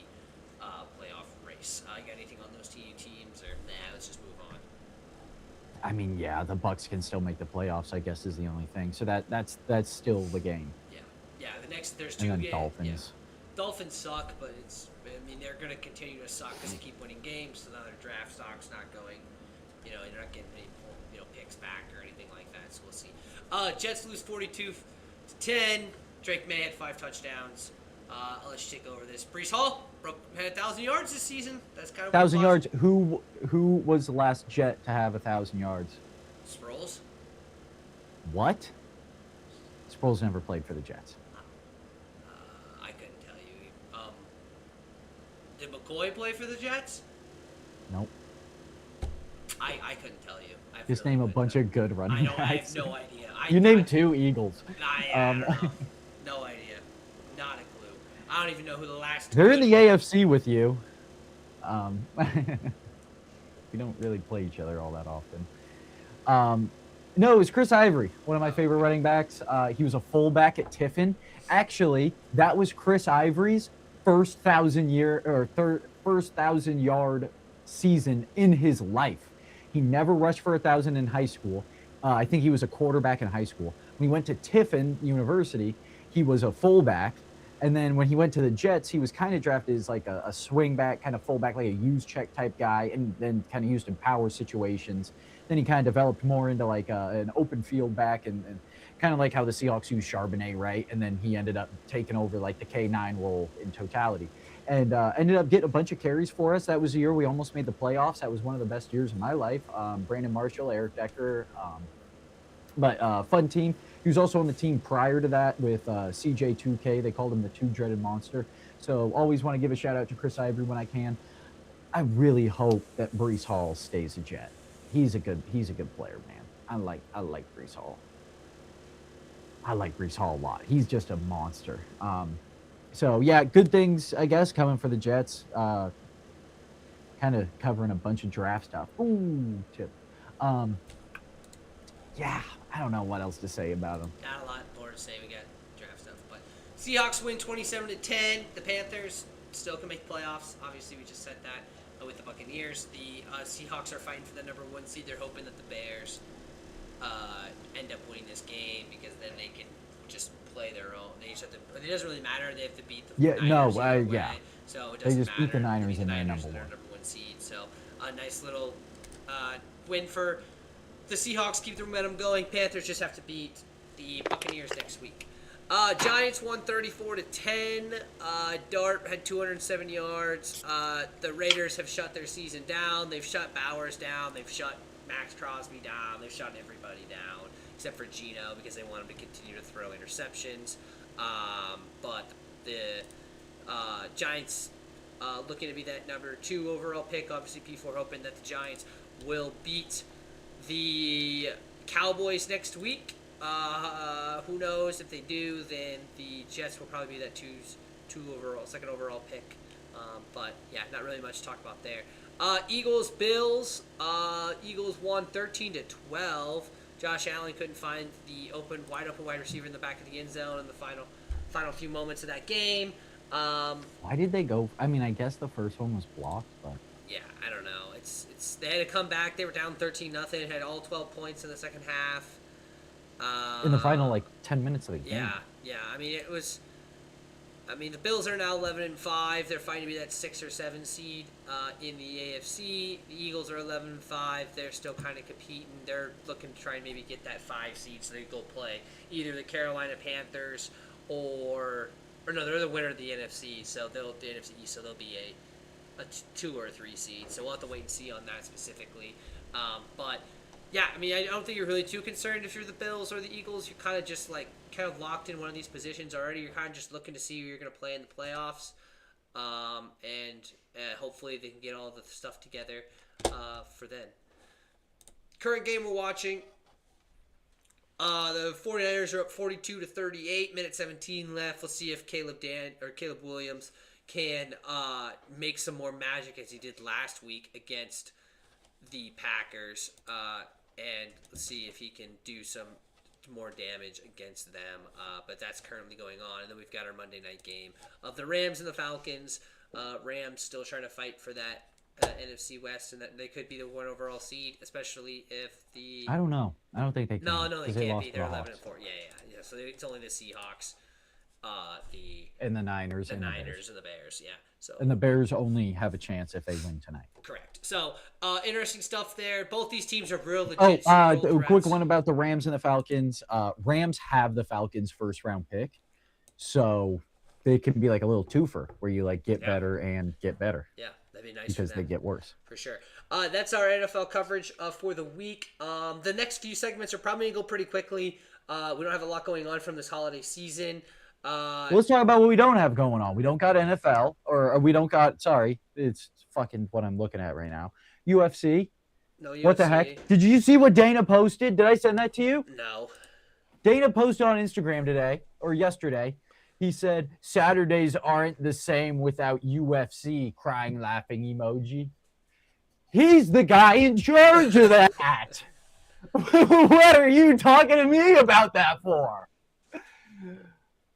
playoff race. You got anything on those teams, or let's just move on? I mean, yeah, the Bucs can still make the playoffs, I guess, is the only thing. So that's still the game. Yeah. There's 2 games. Dolphins. Yeah. Dolphins suck, but they're going to continue to suck because they keep winning games. So now their draft stock's not going. They're not getting any picks back or anything like that. So we'll see. Jets lose 42-10. Drake May had 5 touchdowns. I'll let you take over this. Breece Hall had 1,000 yards this season. That's kind of 1,000 yards. Who was the last Jet to have 1,000 yards? Sproles. What? Sproles never played for the Jets. I couldn't tell you. Did McCoy play for the Jets? Nope. I couldn't tell you. Just name a bunch of good running backs. I have no idea. You named 2 Eagles. I don't know. No idea. Not a clue. I don't even know who the last. They're in the AFC with you. We don't really play each other all that often. No, it was Chris Ivory, one of my favorite running backs. He was a fullback at Tiffin. Actually, that was Chris Ivory's first 1,000-yard season in his life. He never rushed for 1,000 in high school. I think he was a quarterback in high school. When he went to Tiffin University, he was a fullback. And then when he went to the Jets, he was kind of drafted as like a swing back, kind of fullback, like a use check type guy, and then kind of used in power situations. Then he kind of developed more into like an open field back, and kind of like how the Seahawks use Charbonnet, right? And then he ended up taking over like the K9 role in totality, and ended up getting a bunch of carries for us. That was the year we almost made the playoffs. That was one of the best years of my life. Brandon Marshall, Eric Decker, but fun team. He was also on the team prior to that with CJ2K. They called him the 2 Dreaded Monster. So always want to give a shout out to Chris Ivory when I can. I really hope that Breece Hall stays a Jet. He's a good player, man. I like Breece Hall. I like Breece Hall a lot. He's just a monster. So yeah, good things I guess coming for the Jets. Kind of covering a bunch of draft stuff. Ooh, tip. Yeah, I don't know what else to say about him. Not a lot more to say. We got draft stuff, but Seahawks win 27-10. The Panthers still can make playoffs. Obviously, we just said that with the Buccaneers. The Seahawks are fighting for the number 1 seed. They're hoping that the Bears end up winning this game, because then they can just play their own. They just have to. It doesn't really matter. They have to beat the Niners. Yeah. So it doesn't matter. They just beat the Niners and they're number 1 seed. So a nice little win for the Seahawks. Keep the momentum going. Panthers just have to beat the Buccaneers next week. Giants won 34-10. Dart had 207 yards. The Raiders have shut their season down. They've shut Bowers down. They've shut Max Crosby down. They've shut everybody down except for Geno, because they want him to continue to throw interceptions. But the Giants looking to be that number 2 overall pick. Obviously, P4 hoping that the Giants will beat the Cowboys next week. Who knows? If they do, then the Jets will probably be that second overall pick. But yeah, not really much to talk about there. Eagles, Bills. Eagles won 13-12. Josh Allen couldn't find the wide open wide receiver in the back of the end zone in the final few moments of that game. Why did they go? I mean, I guess the first one was blocked, but yeah, I don't know. It's they had to come back. They were down 13-0. Had all 12 points in the second half. In the final, 10 minutes of the game. Yeah. I mean, the Bills are now 11-5. They're fighting to be that 6 or 7 seed in the AFC. The Eagles are 11-5. They're still kind of competing. They're looking to try and maybe get that 5 seed, so they go play either the Carolina Panthers or no, they're the winner of the NFC. So the NFC East, so they'll be a 2 or 3 seed. So we'll have to wait and see on that specifically. But yeah, I mean, I don't think you're really too concerned if you're the Bills or the Eagles. You're kind of just locked in one of these positions already. You're kind of just looking to see who you're going to play in the playoffs, and hopefully they can get all the stuff together for then. Current game we're watching. The 49ers are up 42-38. Minute 17 left. Let's see if Caleb Williams can make some more magic as he did last week against the Packers, and let's see if he can do some more damage against them. But that's currently going on. And then we've got our Monday night game of the Rams and the Falcons. Rams still trying to fight for that NFC West, and that they could be the 1 overall seed, especially if the... I don't know. I don't think they can. No, they can't be. They're 11-4. Yeah. So it's only the Seahawks, and the Niners, and the Bears. Yeah. So and the Bears only have a chance if they win tonight. Correct. So interesting stuff there. Both these teams are real legit. Quick one about the Rams and the Falcons. Rams have the Falcons' first round pick, so they can be like a little twofer where you get better and get better. Yeah, that'd be nice because they get worse. For sure. That's our NFL coverage for the week. The next few segments are probably going to go pretty quickly. We don't have a lot going on from this holiday season. Let's talk about what we don't have going on. We don't got NFL, or we don't got. Sorry, it's fucking what I'm looking at right now. UFC. No UFC. What the heck? Did you see what Dana posted? Did I send that to you? No. Dana posted on Instagram today or yesterday. He said Saturdays aren't the same without UFC. Crying, laughing emoji. He's the guy in charge of that. What are you talking to me about that for?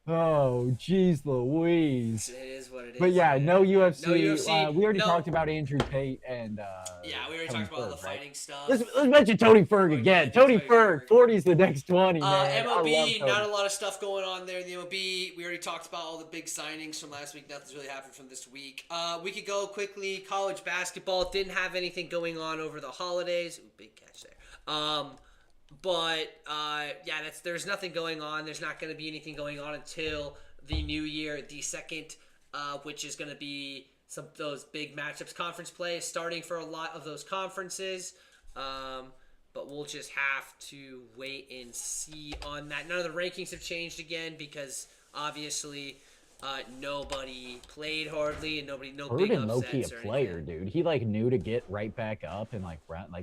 Oh, jeez Louise. It is what it is. But yeah, man. no UFC. No UFC. We already talked about Andrew Tate and yeah, we already talked about all the fighting stuff. Let's mention Tony Ferg again. Tony Ferg, 40's the next 20, man. MLB, not a lot of stuff going on there in the MLB. We already talked about all the big signings from last week. Nothing's really happened from this week. We could go quickly. College basketball didn't have anything going on over the holidays. Ooh, big catch there. But there's nothing going on. There's not going to be anything going on until the new year, the 2nd, which is going to be some of those big matchups. Conference play is starting for a lot of those conferences. But we'll just have to wait and see on that. None of the rankings have changed again because obviously nobody played hardly and no big upsets. Burden low-key a player, dude. He knew to get right back up and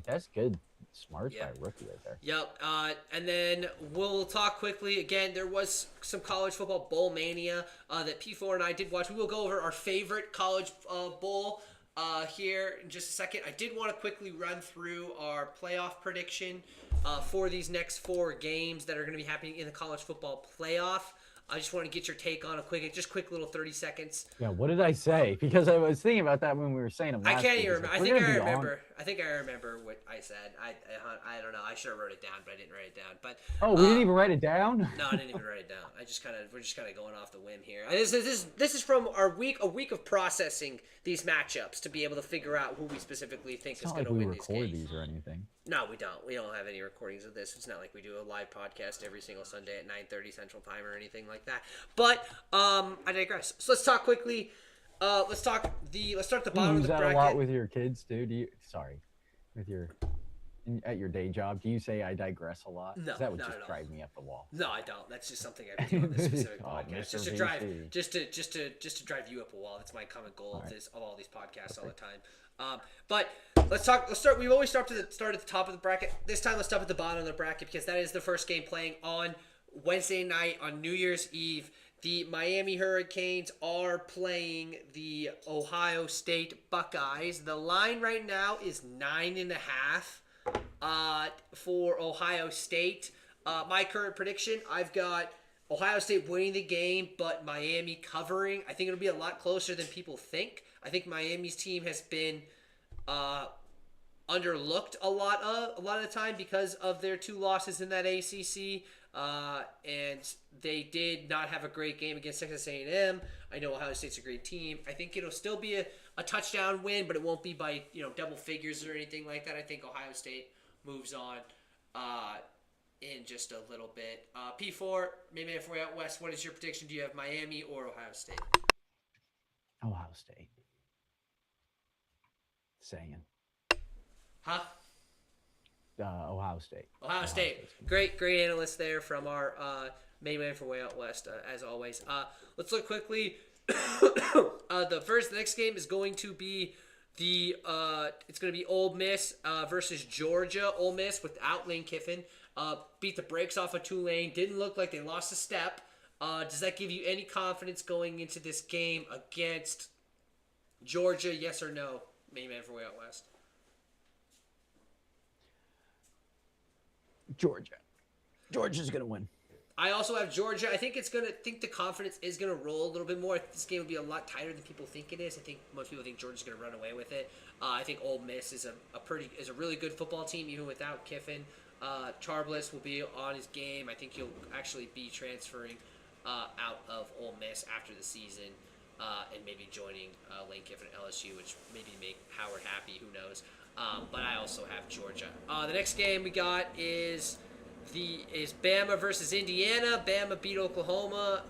that's good. Smart by rookie right there. Yep. And then we'll talk quickly. Again, there was some college football bowl mania that P4 and I did watch. We will go over our favorite college bowl here in just a second. I did want to quickly run through our playoff prediction for these next 4 games that are going to be happening in the college football playoff. I just want to get your take on a quick little 30 seconds. Yeah, what did I say? Because I was thinking about that when we were saying them last I can't even remember. I think I remember what I said. I don't know. I should have wrote it down, but I didn't write it down. But we didn't even write it down? No, I didn't even write it down. We're just kind of going off the whim here. This is from a week of processing these matchups to be able to figure out who we specifically think is going to win these games. We record these or anything. No, we don't. We don't have any recordings of this. It's not like we do a live podcast every single Sunday at 9:30 Central Time or anything like that. But I digress. So let's talk quickly. Let's start at the bottom of the bracket. You use that a lot with your kids, dude. At your day job, do you say I digress a lot? No, that would just drive me up the wall. No, I don't. That's just something I do on this specific podcast. Just to drive you up a wall. That's my common goal of all these podcasts all the time. But let's start. We always start at the top of the bracket. This time, let's start at the bottom of the bracket because that is the first game playing on Wednesday night on New Year's Eve. The Miami Hurricanes are playing the Ohio State Buckeyes. The line right now is 9.5 for Ohio State. My current prediction, I've got Ohio State winning the game, but Miami covering. I think it'll be a lot closer than people think. I think Miami's team has been underlooked a lot of the time because of their 2 losses in that ACC. And they did not have a great game against Texas A&M. I know Ohio State's a great team. I think it'll still be a touchdown win, but it won't be by double figures or anything like that. I think Ohio State moves on in just a little bit. P4, maybe if we're out west, what is your prediction? Do you have Miami or Ohio State? Ohio State. Saying. Huh? Ohio State. Ohio State. Great analyst there from our main man from way out west, as always. Let's look quickly. The next game is going to be it's going to be Ole Miss versus Georgia. Ole Miss without Lane Kiffin beat the brakes off of Tulane. Didn't look like they lost a step. Does that give you any confidence going into this game against Georgia? Yes or no? Main man from way out west. Georgia's gonna win. I also have Georgia. I think the confidence is gonna roll a little bit more. This game will be a lot tighter than people think it is. I think most people think Georgia's gonna run away with it. I think Ole Miss is a really good football team even without Kiffin. Charbliss will be on his game. I think he'll actually be transferring out of Ole Miss after the season and maybe joining Lane Kiffin at LSU, which maybe make Howard happy. Who knows? But I also have Georgia. The next game we got is Bama versus Indiana. Bama beat Oklahoma.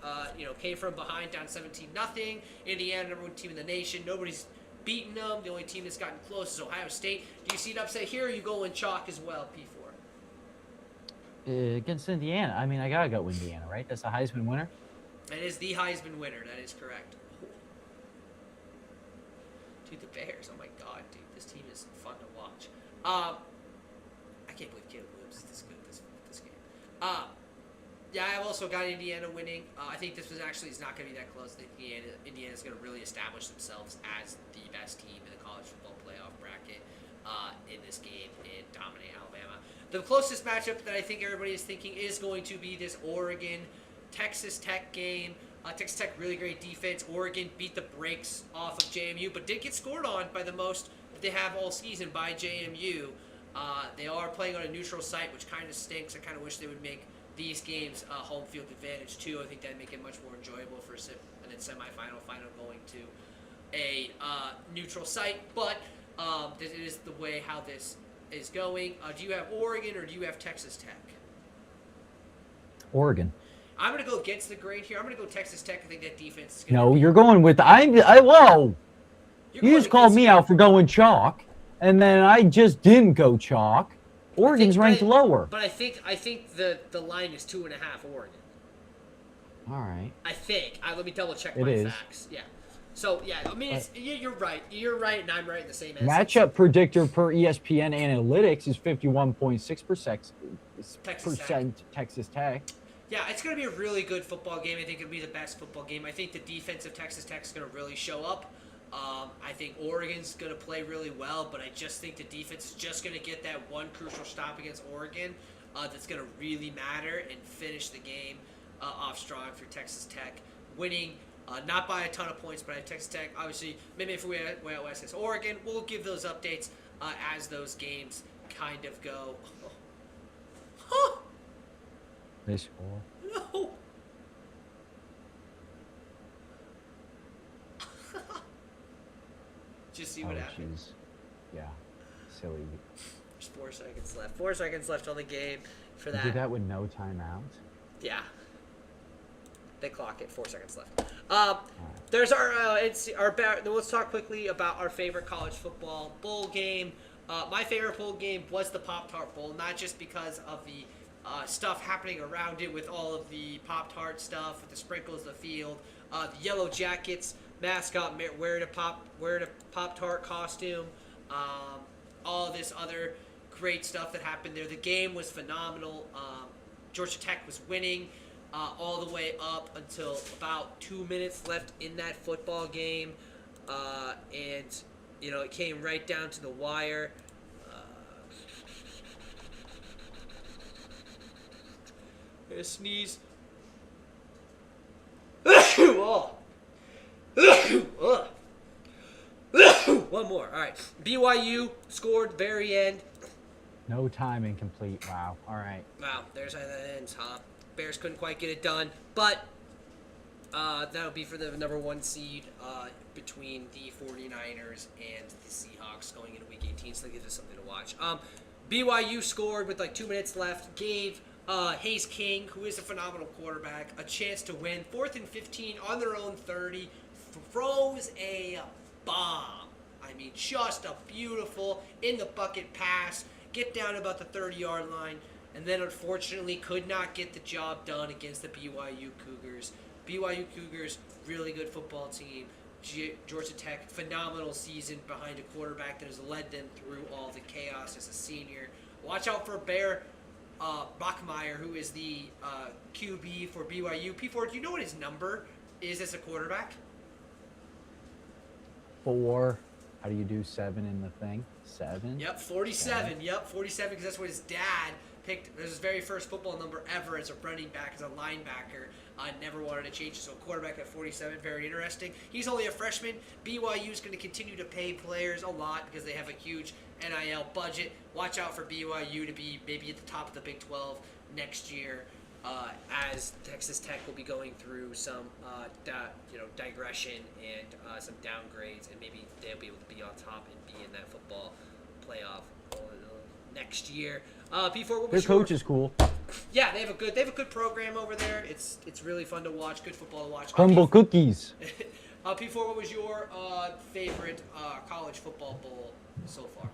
Came from behind, down 17-0. Indiana, number 1 team in the nation. Nobody's beaten them. The only team that's gotten close is Ohio State. Do you see an upset here? Or you go in chalk as well, P4? Against Indiana. I mean, I gotta go Indiana, right? That's the Heisman winner. That is the Heisman winner. That is correct. Dude, the Bears. Oh my God, dude, this team is fun to watch. I can't believe Caleb Williams is this good this game. Yeah, I've also got Indiana winning. I think this was actually is not going to be that close. I think Indiana's going to really establish themselves as the best team in the college football playoff bracket in this game and dominate Alabama. The closest matchup that I think everybody is thinking is going to be this Oregon-Texas Tech game. Texas Tech, really great defense. Oregon beat the brakes off of JMU, but did get scored on by the most that they have all season by JMU. They are playing on a neutral site, which kind of stinks. I kind of wish they would make these games home field advantage too. I think that'd make it much more enjoyable for and then semifinal, final going to a neutral site. But it is the way how this is going. Do you have Oregon or do you have Texas Tech? Oregon. I'm going to go against the grain here. I'm going to go Texas Tech. I think that defense is going to you're going with whoa. You just called me out for going chalk, and then I just didn't go chalk. Oregon's ranked lower. But I think the line is 2.5 Oregon. All right. I think. Let me double check my facts. Yeah. So, yeah, I mean, you're right. You're right, and I'm right in the same essence. Matchup predictor per ESPN Analytics is 51.6% Texas Tech. Yeah, it's going to be a really good football game. I think it'll be the best football game. I think the defense of Texas Tech is going to really show up. I think Oregon's going to play really well, but I just think the defense is just going to get that one crucial stop against Oregon that's going to really matter and finish the game off strong for Texas Tech, winning not by a ton of points, but I have Texas Tech. Obviously, maybe if we way out west, it's Oregon. We'll give those updates as those games kind of go. Huh? They score. No. Just see what happened. Geez. Yeah. Silly. There's 4 seconds left. 4 seconds left on the game for that. Did that with no timeout? Yeah. They clock it. 4 seconds left. There's let's talk quickly about our favorite college football bowl game. My favorite bowl game was the Pop-Tart Bowl, not just because of the stuff happening around it with all of the Pop-Tart stuff, with the sprinkles, the field, the Yellow Jackets mascot wearing a Pop-Tart costume, all this other great stuff that happened there. The game was phenomenal. Georgia Tech was winning all the way up until about 2 minutes left in that football game, and it came right down to the wire. I sneeze. Oh. One more. All right. BYU scored very end. No time incomplete. Wow. All right. Wow. There's how that ends, huh? Bears couldn't quite get it done, but that'll be for the number 1 seed between the 49ers and the Seahawks going into Week 18, so that gives us something to watch. BYU scored with like 2 minutes left, gave Hayes King, who is a phenomenal quarterback, a chance to win. 4th and 15 on their own 30, throws a bomb. I mean, just a beautiful in-the-bucket pass, get down about the 30-yard line, and then unfortunately could not get the job done against the BYU Cougars. BYU Cougars, really good football team. Georgia Tech, phenomenal season behind a quarterback that has led them through all the chaos as a senior. Watch out for Bear Bachmeier, who is the QB for BYU. P4, do you know what his number is as a quarterback? 4. How do you do 7 in the thing? 7? Yep, 47. 7. Yep, 47, because that's what his dad picked. It was his very first football number ever as a running back, as a linebacker. Never wanted to change it, so quarterback at 47, very interesting. He's only a freshman. BYU is going to continue to pay players a lot because they have a huge NIL budget. Watch out for BYU to be maybe at the top of the Big 12 next year, as Texas Tech will be going through some digression and some downgrades, and maybe they'll be able to be on top and be in that football playoff next year. P4, what was their coach is cool. Yeah, they have a good program over there. It's really fun to watch. Good football to watch. Crumble cookies. P4, what was your favorite college football bowl so far?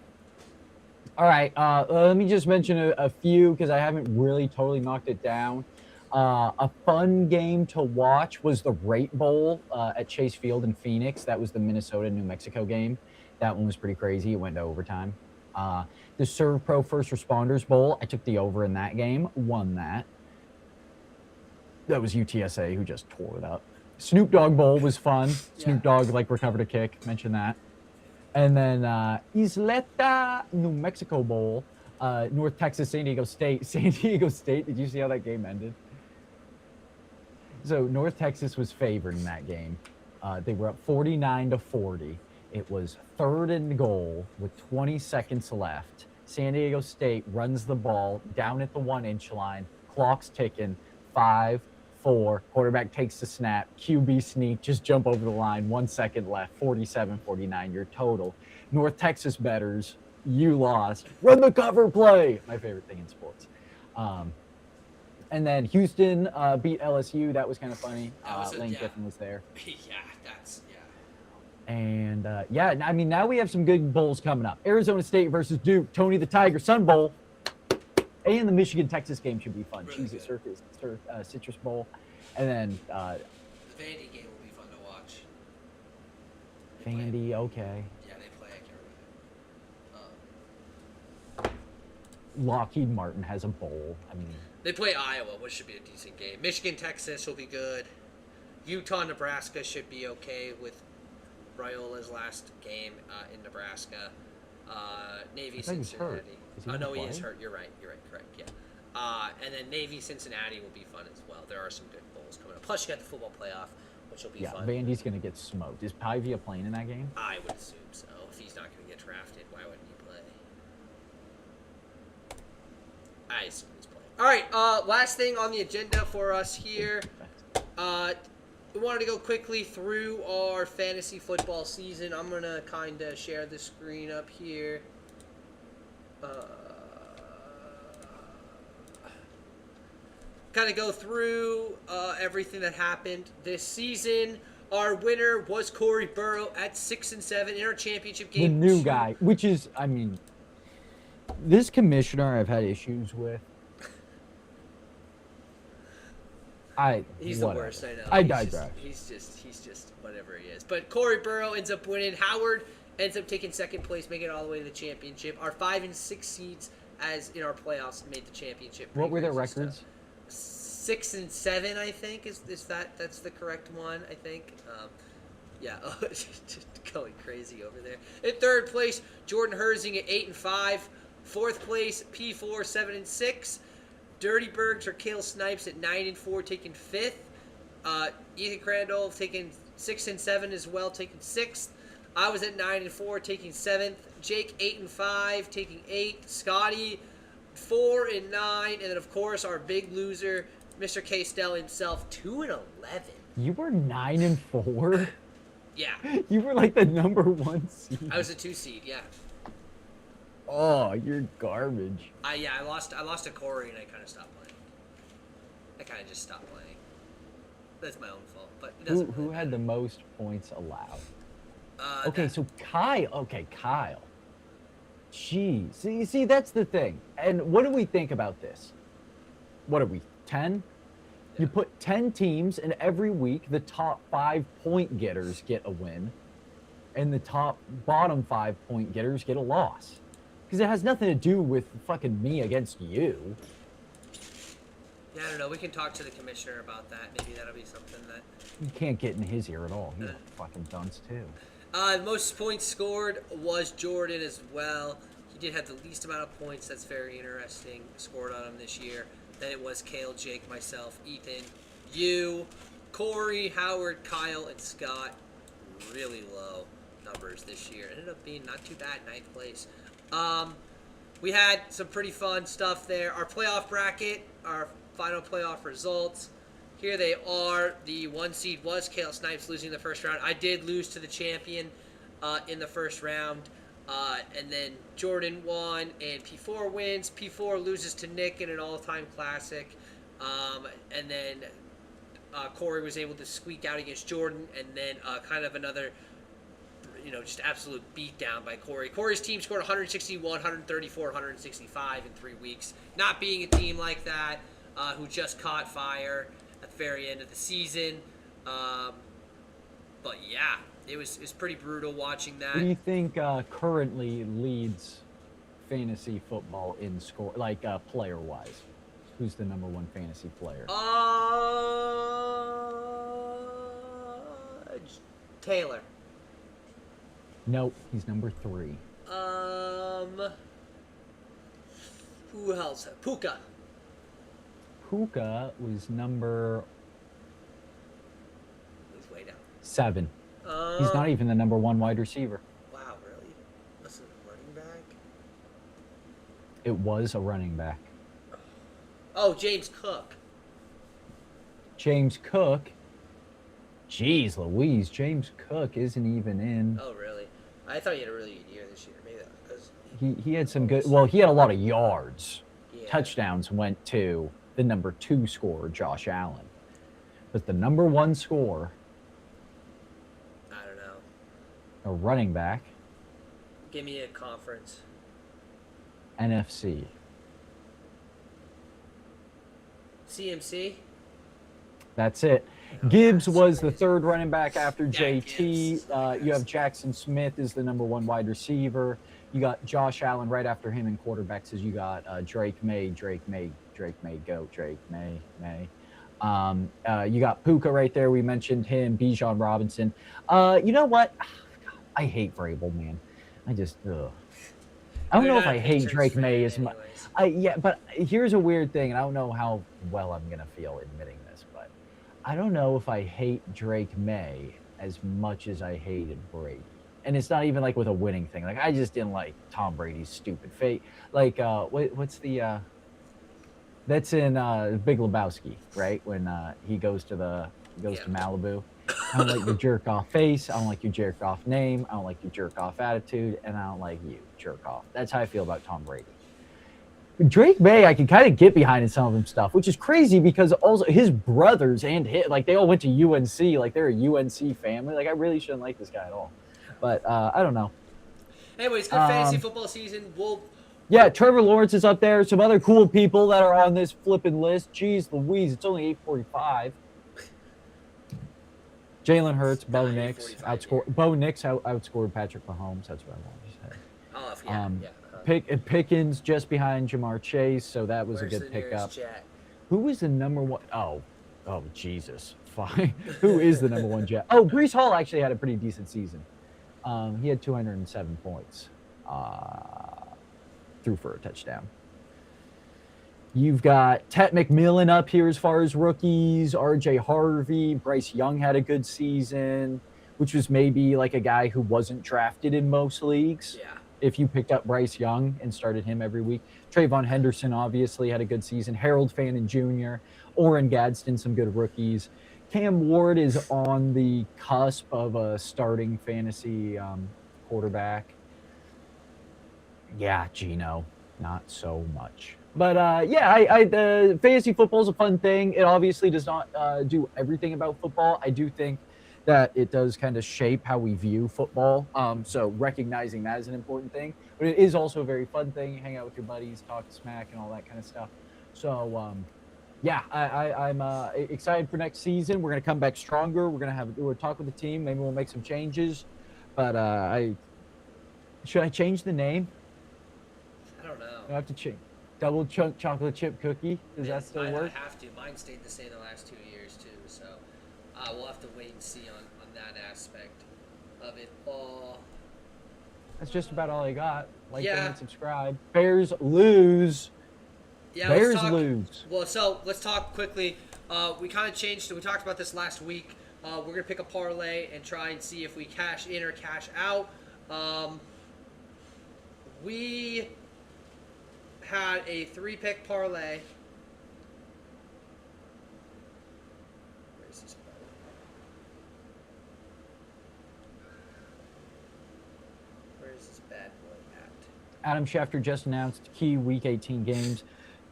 All right. Let me just mention a few because I haven't really totally knocked it down. A fun game to watch was the Rate Bowl at Chase Field in Phoenix. That was the Minnesota-New Mexico game. That one was pretty crazy. It went to overtime. The Serve Pro First Responders Bowl, I took the over in that game, won that. That was UTSA who just tore it up. Snoop Dogg Bowl was fun. Snoop Dogg recovered a kick. Mention that. And then Isleta, New Mexico Bowl, North Texas, San Diego State. San Diego State, did you see how that game ended? So North Texas was favored in that game. They were up 49-40. It was 3rd and goal with 20 seconds left. San Diego State runs the ball down at the 1-inch line. Clock's ticking. 5, 4. Quarterback takes the snap. QB sneak. Just jump over the line. 1 second left. 47-49. Your total. North Texas bettors, you lost. Run the cover play. My favorite thing in sports. And then Houston beat LSU. That was kind of funny. Lane Kiffin was there. And I mean, now we have some good bowls coming up. Arizona State versus Duke. Tony the Tiger Sun Bowl. And the Michigan-Texas game should be fun. Really Cheez-It Circus, Citrus Bowl. And then the Vandy game will be fun to watch. Vandy, okay. Yeah, they play. I can't remember. Lockheed Martin has a bowl. I mean, they play Iowa, which should be a decent game. Michigan-Texas will be good. Utah-Nebraska should be okay with Raiola's last game in Nebraska. Navy-Cincinnati. No, he is hurt. You're right. Correct. Yeah. And then Navy-Cincinnati will be fun as well. There are some good bowls coming up. Plus, you got the football playoff, which will be fun. Yeah, Vandy's going to get smoked. Is Pavia playing in that game? I would assume so. If he's not going to get drafted, why wouldn't he play? I assume he's playing. All right. Last thing on the agenda for us here. We wanted to go quickly through our fantasy football season. I'm going to kind of share the screen up here. Kind of go through everything that happened this season. Our winner was Corey Burrow at 6-7 in our championship game. The new guy, which is, I mean, this commissioner I've had issues with. He's the worst, I know. I digress. He's just whatever he is. But Corey Burrow ends up winning. Howard ends up taking second place, making it all the way to the championship. Our 5 and 6 seeds, as in our playoffs, made the championship. What were their records? 6 and 7, I think. That's the correct one? I think. Just going crazy over there. In third place, Jordan Herzing at 8 and 5. Fourth place, P4 7 and 6. Dirty Bergs or Kale Snipes at 9 and 4, taking 5th. Ethan Crandall taking 6 and 7 as well, taking 6th. I was at 9 and 4, taking 7th. Jake 8 and 5, taking 8th. Scotty 4 and 9, and then of course our big loser, Mr. K-Stell himself, 2 and 11. You were 9 and 4. Yeah. You were like the number 1 seed. I was a 2 seed. Yeah. Oh, you're garbage. I lost to Corey and I kind of stopped playing. I kind of just stopped playing. That's my own fault, but it doesn't. Who had the most points allowed? So Kyle. Jeez. See, that's the thing. And what do we think about this? What are we, 10? Yeah. You put 10 teams, and every week the top 5 point getters get a win, and the bottom 5 point getters get a loss. Because it has nothing to do with fucking me against you. Yeah, I don't know. We can talk to the commissioner about that. Maybe that'll be something that... You can't get in his ear at all. He's a fucking dunce, too. Most points scored was Jordan as well. He did have the least amount of points. That's very interesting. Scored on him this year. Then it was Kale, Jake, myself, Ethan, you, Corey, Howard, Kyle, and Scott. Really low numbers this year. Ended up being not too bad, 9th place. We had some pretty fun stuff there. Our playoff bracket, our final playoff results. Here they are. The 1 seed was Kale Snipes, losing the first round. I did lose to the champion in the first round. And then Jordan won, and P4 wins. P4 loses to Nick in an all-time classic. And then Corey was able to squeak out against Jordan, and then kind of another just absolute beatdown by Corey. Corey's team scored 161, 134, 165 in 3 weeks. Not being a team like that, who just caught fire at the very end of the season. But yeah, it's pretty brutal watching that. Who do you think currently leads fantasy football in score, like player-wise? Who's the number one fantasy player? Taylor. Nope, he's number 3. Who else? Puka. Puka was number He's way down. 7. He's not even the number 1 wide receiver. Wow, really? That's a running back? It was a running back. Oh, James Cook. James Cook. Jeez Louise, James Cook isn't even in. Oh, really? I thought he had a really good year this year. Maybe that because he had some good. Well, he had a lot of yards. Yeah. Touchdowns went to the number 2 scorer, Josh Allen. But the number 1 scorer, I don't know. a running back, Give me a conference. NFC. CMC. That's it. Oh, Gibbs that's was the crazy. 3rd running back after Yeah, JT. Gibbs. You have Jackson Smith is the number 1 wide receiver. You got Josh Allen right after him in quarterbacks. As you got Drake May, go, Drake May. You got Puka right there. We mentioned him. Bijan Robinson. You know what? I hate Vrabel, man. I just, ugh. I don't know if I hate Drake May as much. Yeah, but here's a weird thing, and I don't know how well I'm going to feel admitting this, but I don't know if I hate Drake May as much as I hated Brady. And it's not even like with a winning thing. Like, I just didn't like Tom Brady's stupid fate. Like, what's the, that's in Big Lebowski, right? When he goes to Malibu. I don't like your jerk off face. I don't like your jerk off name. I don't like your jerk off attitude. And I don't like you, jerk off. That's how I feel about Tom Brady. Drake May, I can kind of get behind in some of them stuff, which is crazy because also his brothers and like they all went to UNC. Like they're a UNC family. Like I really shouldn't like this guy at all. But I don't know. Anyways, good fantasy football season. Yeah, Trevor Lawrence is up there. Some other cool people that are on this flipping list. Jeez Louise, it's only 8:45. Jalen Hurts, Bo Nix outscored Patrick Mahomes. That's what I wanted to say. Pickens just behind Jamar Chase, so that was a good pickup. Who was the number 1? Oh, Jesus. Fine. Who is the number 1 Jet? Oh, Breece Hall actually had a pretty decent season. He had 207 points. Threw for a touchdown. You've got Ted McMillan up here as far as rookies. RJ Harvey. Bryce Young had a good season, which was maybe like a guy who wasn't drafted in most leagues. Yeah. If you picked up Bryce Young and started him every week. Trayvon Henderson obviously had a good season. Harold Fannin Jr., Oren Gadsden, some good rookies. Cam Ward is on the cusp of a starting fantasy quarterback. Yeah, Geno, not so much. But the fantasy football is a fun thing. It obviously does not do everything about football. I do think that it does kind of shape how we view football. So recognizing that is an important thing. But it is also a very fun thing. You hang out with your buddies, talk smack, and all that kind of stuff. So, I'm excited for next season. We're going to come back stronger. We'll talk with the team. Maybe we'll make some changes. But should I change the name? I don't know. I have to change. Double chunk chocolate chip cookie. Does that still work? I have to. Mine stayed the same the last 2 years too. So we'll have to wait and see on that aspect of it all. That's just about all I got. Like, Yeah. and subscribe. Bears lose. Yeah, Bears lose. Well, so let's talk quickly. We kind of changed. We talked about this last week. We're gonna pick a parlay and try and see if we cash in or cash out. We had a 3-pick parlay. Where's this parlay? Where's this bad boy at? Adam Schefter just announced key Week 18 games.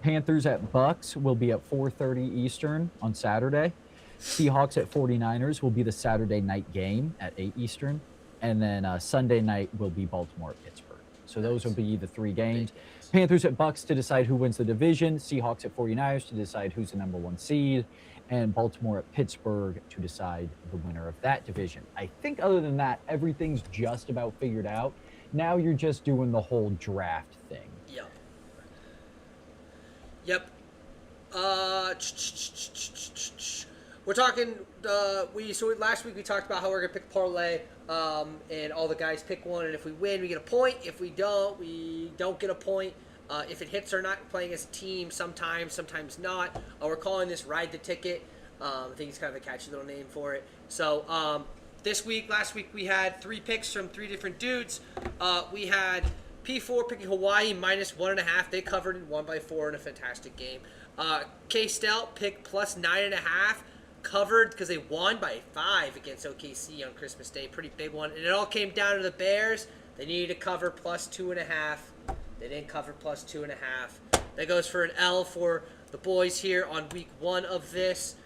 Panthers at Bucks will be at 4:30 Eastern on Saturday. Seahawks at 49ers will be the Saturday night game at 8 Eastern. and then Sunday night will be Baltimore at Pittsburgh. So those will be the 3 games. Panthers at Bucks to decide who wins the division. Seahawks at 49ers to decide who's the number 1 seed. And Baltimore at Pittsburgh to decide the winner of that division. I think other than that, everything's just about figured out. Now you're just doing the whole draft thing. Yep. We're talking. Last week we talked about how we're gonna pick parlay, and all the guys pick one, and if we win, we get a point. If we don't get a point. If it hits or not, we're playing as a team. Sometimes not. We're calling this Ride the Ticket. I think it's kind of a catchy little name for it. So last week we had 3 picks from 3 different dudes. We had P4 picking Hawaii -1.5. They covered and won by 4 in a fantastic game. K-Stout picked +9.5. Covered because they won by 5 against OKC on Christmas Day. Pretty big one. And it all came down to the Bears. They needed to cover +2.5. They didn't cover +2.5. That goes for an L for the boys here on week 1 of this.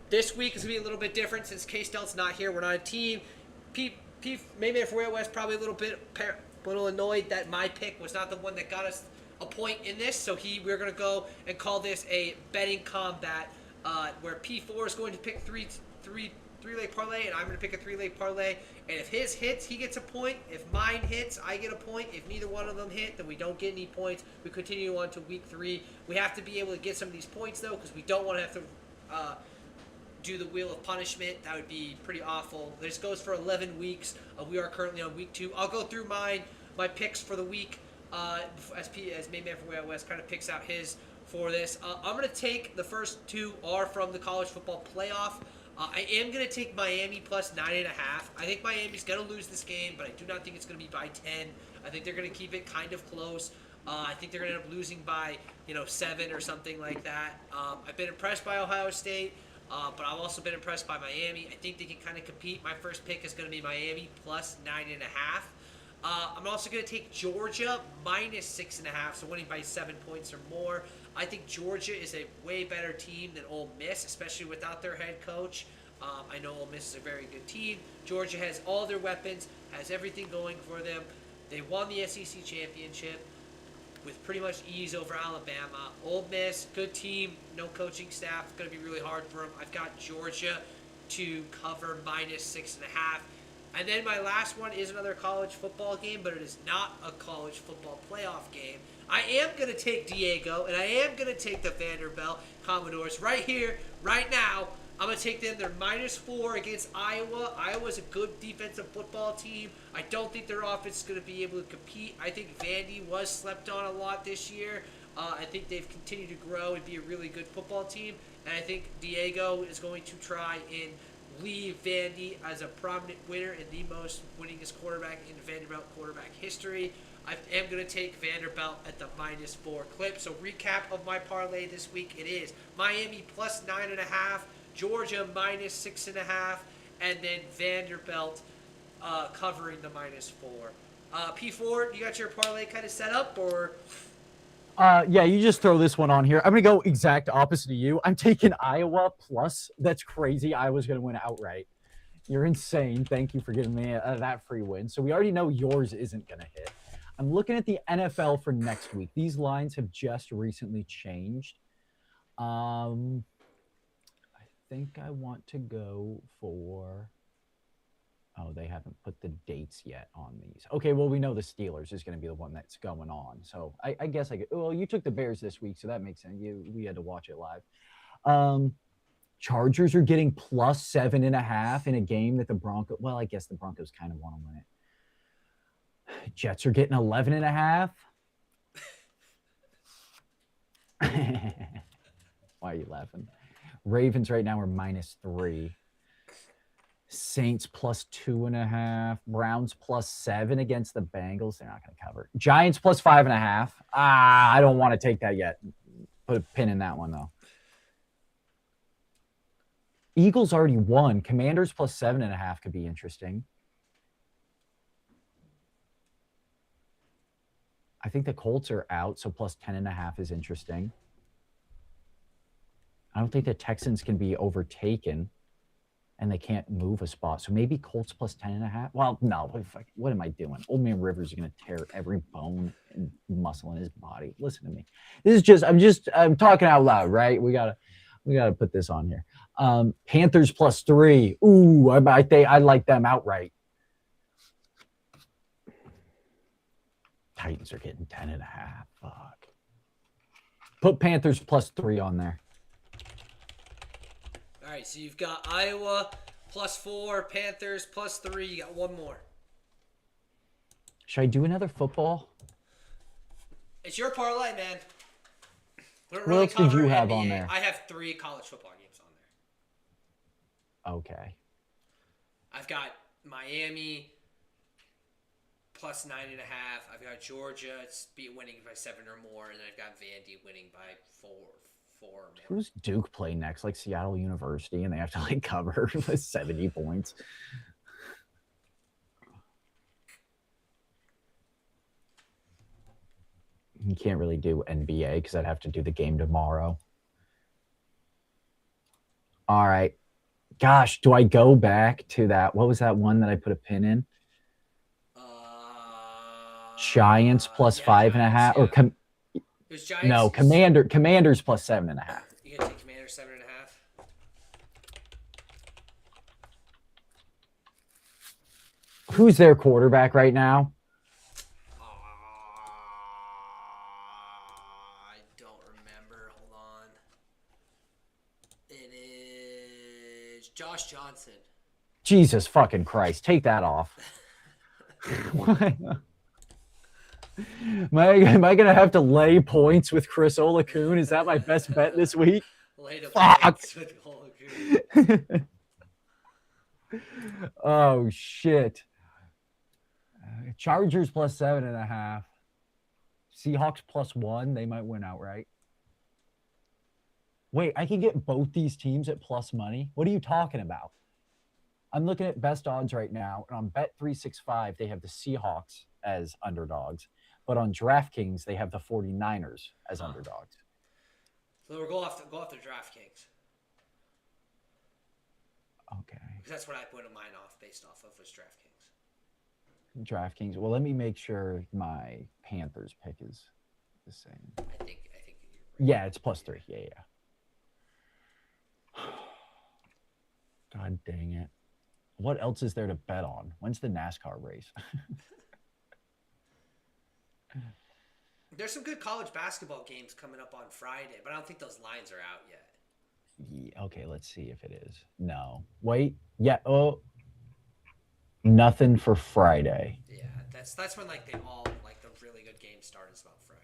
This week is going to be a little bit different since K-Stelt's not here. We're not a team. Maybe if we're West, probably a little annoyed that my pick was not the one that got us a point in this. So we're going to go and call this a betting combat, where P4 is going to pick three-leg parlay, and I'm going to pick a 3-leg parlay. And if his hits, he gets a point. If mine hits, I get a point. If neither one of them hit, then we don't get any points. We continue on to week 3. We have to be able to get some of these points, though, because we don't want to have to do the wheel of punishment. That would be pretty awful. This goes for 11 weeks. We are currently on week 2. I'll go through my picks for the week as Main Man from Way Out West kind of picks out his for this. I'm going to take the first 2 are from the college football playoff. I am going to take Miami +9.5. I think Miami's going to lose this game, but I do not think it's going to be by 10. I think they're going to keep it kind of close. I think they're going to end up losing by 7 or something like that. I've been impressed by Ohio State, but I've also been impressed by Miami. I think they can kind of compete. My first pick is going to be Miami +9.5. I'm also going to take Georgia -6.5, so winning by 7 points or more. I think Georgia is a way better team than Ole Miss, especially without their head coach. I know Ole Miss is a very good team. Georgia has all their weapons, has everything going for them. They won the SEC championship with pretty much ease over Alabama. Ole Miss, good team, no coaching staff. It's going to be really hard for them. I've got Georgia to cover -6.5. And then my last one is another college football game, but it is not a college football playoff game. I am going to take Diego, and I am going to take the Vanderbilt Commodores right here, right now. I'm going to take them. They're -4 against Iowa. Iowa's a good defensive football team. I don't think their offense is going to be able to compete. I think Vandy was slept on a lot this year. I think they've continued to grow and be a really good football team. And I think Diego is going to try and leave Vandy as a prominent winner and the most winningest quarterback in Vanderbilt quarterback history. I am going to take Vanderbilt at the -4 clip. So recap of my parlay this week, it is Miami +9.5, Georgia -6.5, and then Vanderbilt covering the -4. P4, you got your parlay kind of set up, or? Yeah, you just throw this one on here. I'm going to go exact opposite of you. I'm taking Iowa plus. That's crazy. Iowa's going to win outright. You're insane. Thank you for giving me that free win. So we already know yours isn't going to hit. I'm looking at the NFL for next week. These lines have just recently changed. I think I want to go for... Oh, they haven't put the dates yet on these. Okay, well, we know the Steelers is going to be the one that's going on. So I guess I could... Well, you took the Bears this week, so that makes sense. We had to watch it live. Chargers are getting +7.5 in a game that the Broncos... Well, I guess the Broncos kind of want to win it. Jets are getting 11.5. Why are you laughing? Ravens right now are -3. Saints +2.5. Browns +7 against the Bengals. They're not going to cover. Giants +5.5. I don't want to take that yet. Put a pin in that one, though. Eagles already won. Commanders +7.5 could be interesting. I think the Colts are out, so +10.5 is interesting. I don't think the Texans can be overtaken. and they can't move a spot. So maybe Colts plus 10.5. Well, no, what am I doing? Old man Rivers is going to tear every bone and muscle in his body. Listen to me. I'm talking out loud, right? We gotta put this on here. Panthers plus 3. Ooh, I think I like them outright. Titans are getting 10.5. Fuck. Put Panthers plus 3 on there. All right, so you've got Iowa plus 4, Panthers plus 3. You got one more. Should I do another football? It's your parlay, man. What else did you have on there? I have 3 college football games on there. Okay. I've got Miami plus 9.5. I've got Georgia winning by 7 or more, and then I've got Vandy winning by 4 or more. Who's Duke play next? Like Seattle University, and they have to like cover with 70 points. You can't really do NBA because I'd have to do the game tomorrow. All right. Gosh, do I go back to that? What was that one that I put a pin in? Giants plus 5.5, or no, Commanders plus 7.5. You can take Commanders 7.5. Who's their quarterback right now? I don't remember. Hold on. It is Josh Johnson. Jesus fucking Christ! Take that off. Am I gonna have to lay points with Chris Olakun? Is that my best bet this week? Lay the points with Olakun. Oh shit! Chargers plus 7.5. Seahawks plus 1. They might win outright. Wait, I can get both these teams at plus money. What are you talking about? I'm looking at best odds right now, and on Bet365 they have the Seahawks as underdogs. But on DraftKings, they have the 49ers as underdogs. So we'll go off the DraftKings. Okay. Because that's what I put mine based off of was DraftKings. DraftKings. Well, let me make sure my Panthers pick is the same. I think you're right. Yeah, it's plus 3. Yeah. God dang it. What else is there to bet on? When's the NASCAR race? There's some good college basketball games coming up on Friday, but I don't think those lines are out yet. Yeah, okay, let's see if it is. No. Wait. Yeah. Oh. Nothing for Friday. Yeah, that's when like the really good games start is about Friday.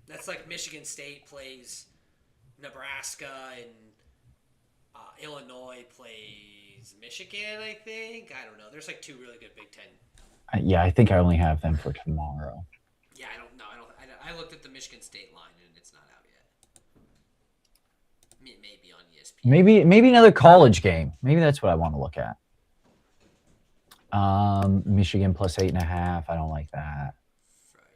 That's like Michigan State plays Nebraska and Illinois plays Michigan, I think. I don't know. There's like 2 really good Big Ten. Yeah, I think I only have them for tomorrow. Yeah, I don't know. I looked at the Michigan State line and it's not out yet. Maybe on ESPN. Maybe another college game. Maybe that's what I want to look at. Michigan plus 8.5. I don't like that. Friday.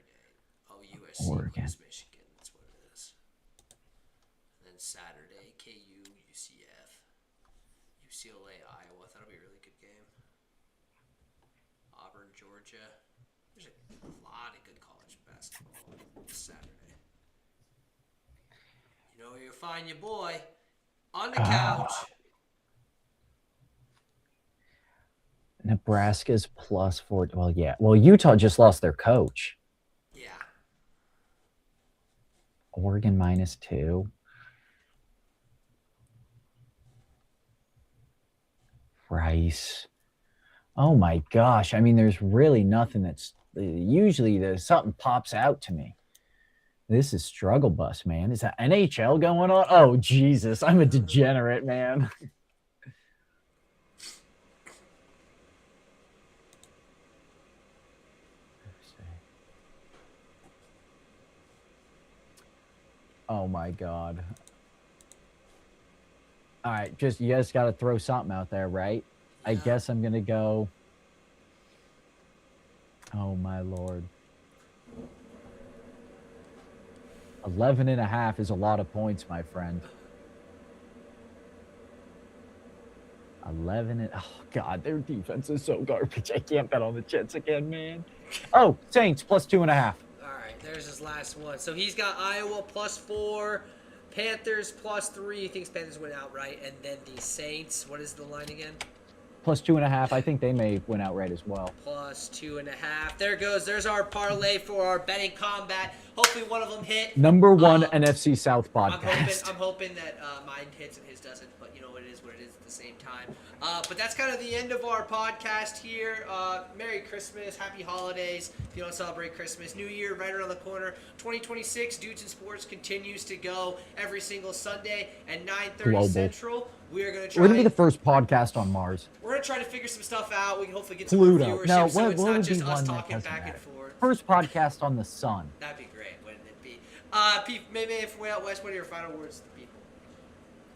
Oh, USC plays Michigan. That's what it is. And then Saturday, KU, UCF, UCLA, Iowa. That'll be a really good game. Auburn, Georgia. There's a lot of good college basketball this Saturday. You know where you'll find your boy? On the couch. Nebraska's plus 4. Well, yeah. Well, Utah just lost their coach. Yeah. Oregon minus 2. Rice. Oh my gosh. I mean, there's really nothing that's usually something pops out to me. This is struggle bus, man. Is that NHL going on? Oh, Jesus. I'm a degenerate, man. Oh my God. All right, you guys got to throw something out there, right? Yeah. I guess I'm going to go. Oh my Lord. 11.5 is a lot of points, my friend. 11 and oh god, their defense is so garbage. I can't bet on the Jets again, man. Oh, Saints plus 2.5. All right, there's his last one. So he's got Iowa +4, Panthers +3. He thinks Panthers win outright, and then the Saints. What is the line again? Plus 2.5. I think they may win outright as well. +2.5. There goes. There's our parlay for our betting combat. Hopefully one of them hit. Number one NFC South podcast. I'm hoping that mine hits and his doesn't, but you know it is what it is at the same time. But that's kind of the end of our podcast here. Merry Christmas, Happy Holidays. If you don't celebrate Christmas, New Year right around the corner. 2026, Dudes in Sports continues to go every single Sunday at 9:30 Central. We're gonna be the first podcast on Mars. We're gonna try to figure some stuff out. We can hopefully get some Pluto. viewership, No, so it's not just us one talking back and forth. First podcast on the sun. That'd be great, wouldn't it be? Maybe if way out west, what are your final words to the people?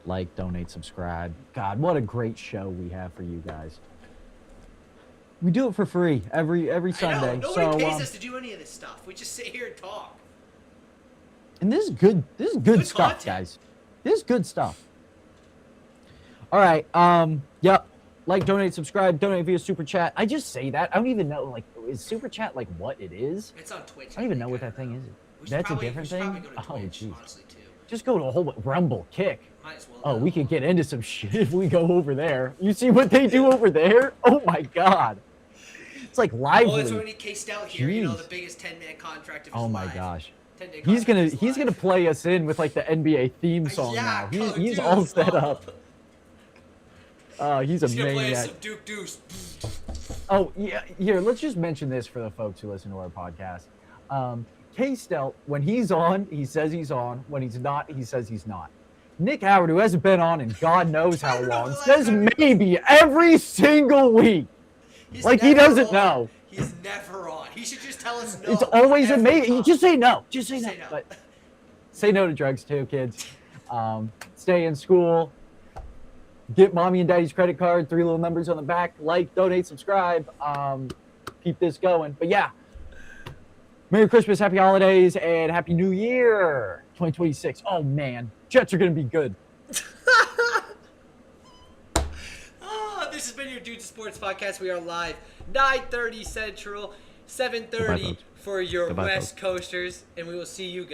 Like, donate, subscribe. God, what a great show we have for you guys. We do it for free every Sunday. Nobody pays us to do any of this stuff. We just sit here and talk. And this is good. This is good stuff, content. guys. This is good stuff. All right. Yep. Like, donate, subscribe, donate via super chat. I just say that. I don't even know. Like, is super chat like what it is? It's on Twitch. I don't even know what that thing is. That's a different thing. Oh, jeez. Honestly, too. Just go to a whole Rumble, Kick. Might as well. Oh, we could get into some shit if we go over there. You see what they do over there? Oh my god. It's like lively. Oh, that's why we need K-Stout here. You know, the biggest 10-man contract of his life. Oh my gosh. He's gonna play us in with like the NBA theme song now. He's all set up. He's a gonna play maniac. us some Duke Deuce. Oh yeah, here. Let's just mention this for the folks who listen to our podcast. K-Stout, when he's on, he says he's on. When he's not, he says he's not. Nick Howard, who hasn't been on in God knows how long, says maybe every single week. Like he doesn't know. He's never on. He should just tell us no. It's always amazing. Just say no. Just say no. But say no to drugs too, kids. Stay in school. Get mommy and daddy's credit card. 3 little numbers on the back. Like, donate, subscribe. Keep this going. But yeah. Merry Christmas, Happy Holidays, and Happy New Year 2026. Oh, man. Jets are going to be good. This has been your Dudes Sports Podcast. We are live 9:30 Central, 7:30 for your West Coasters, and we will see you guys.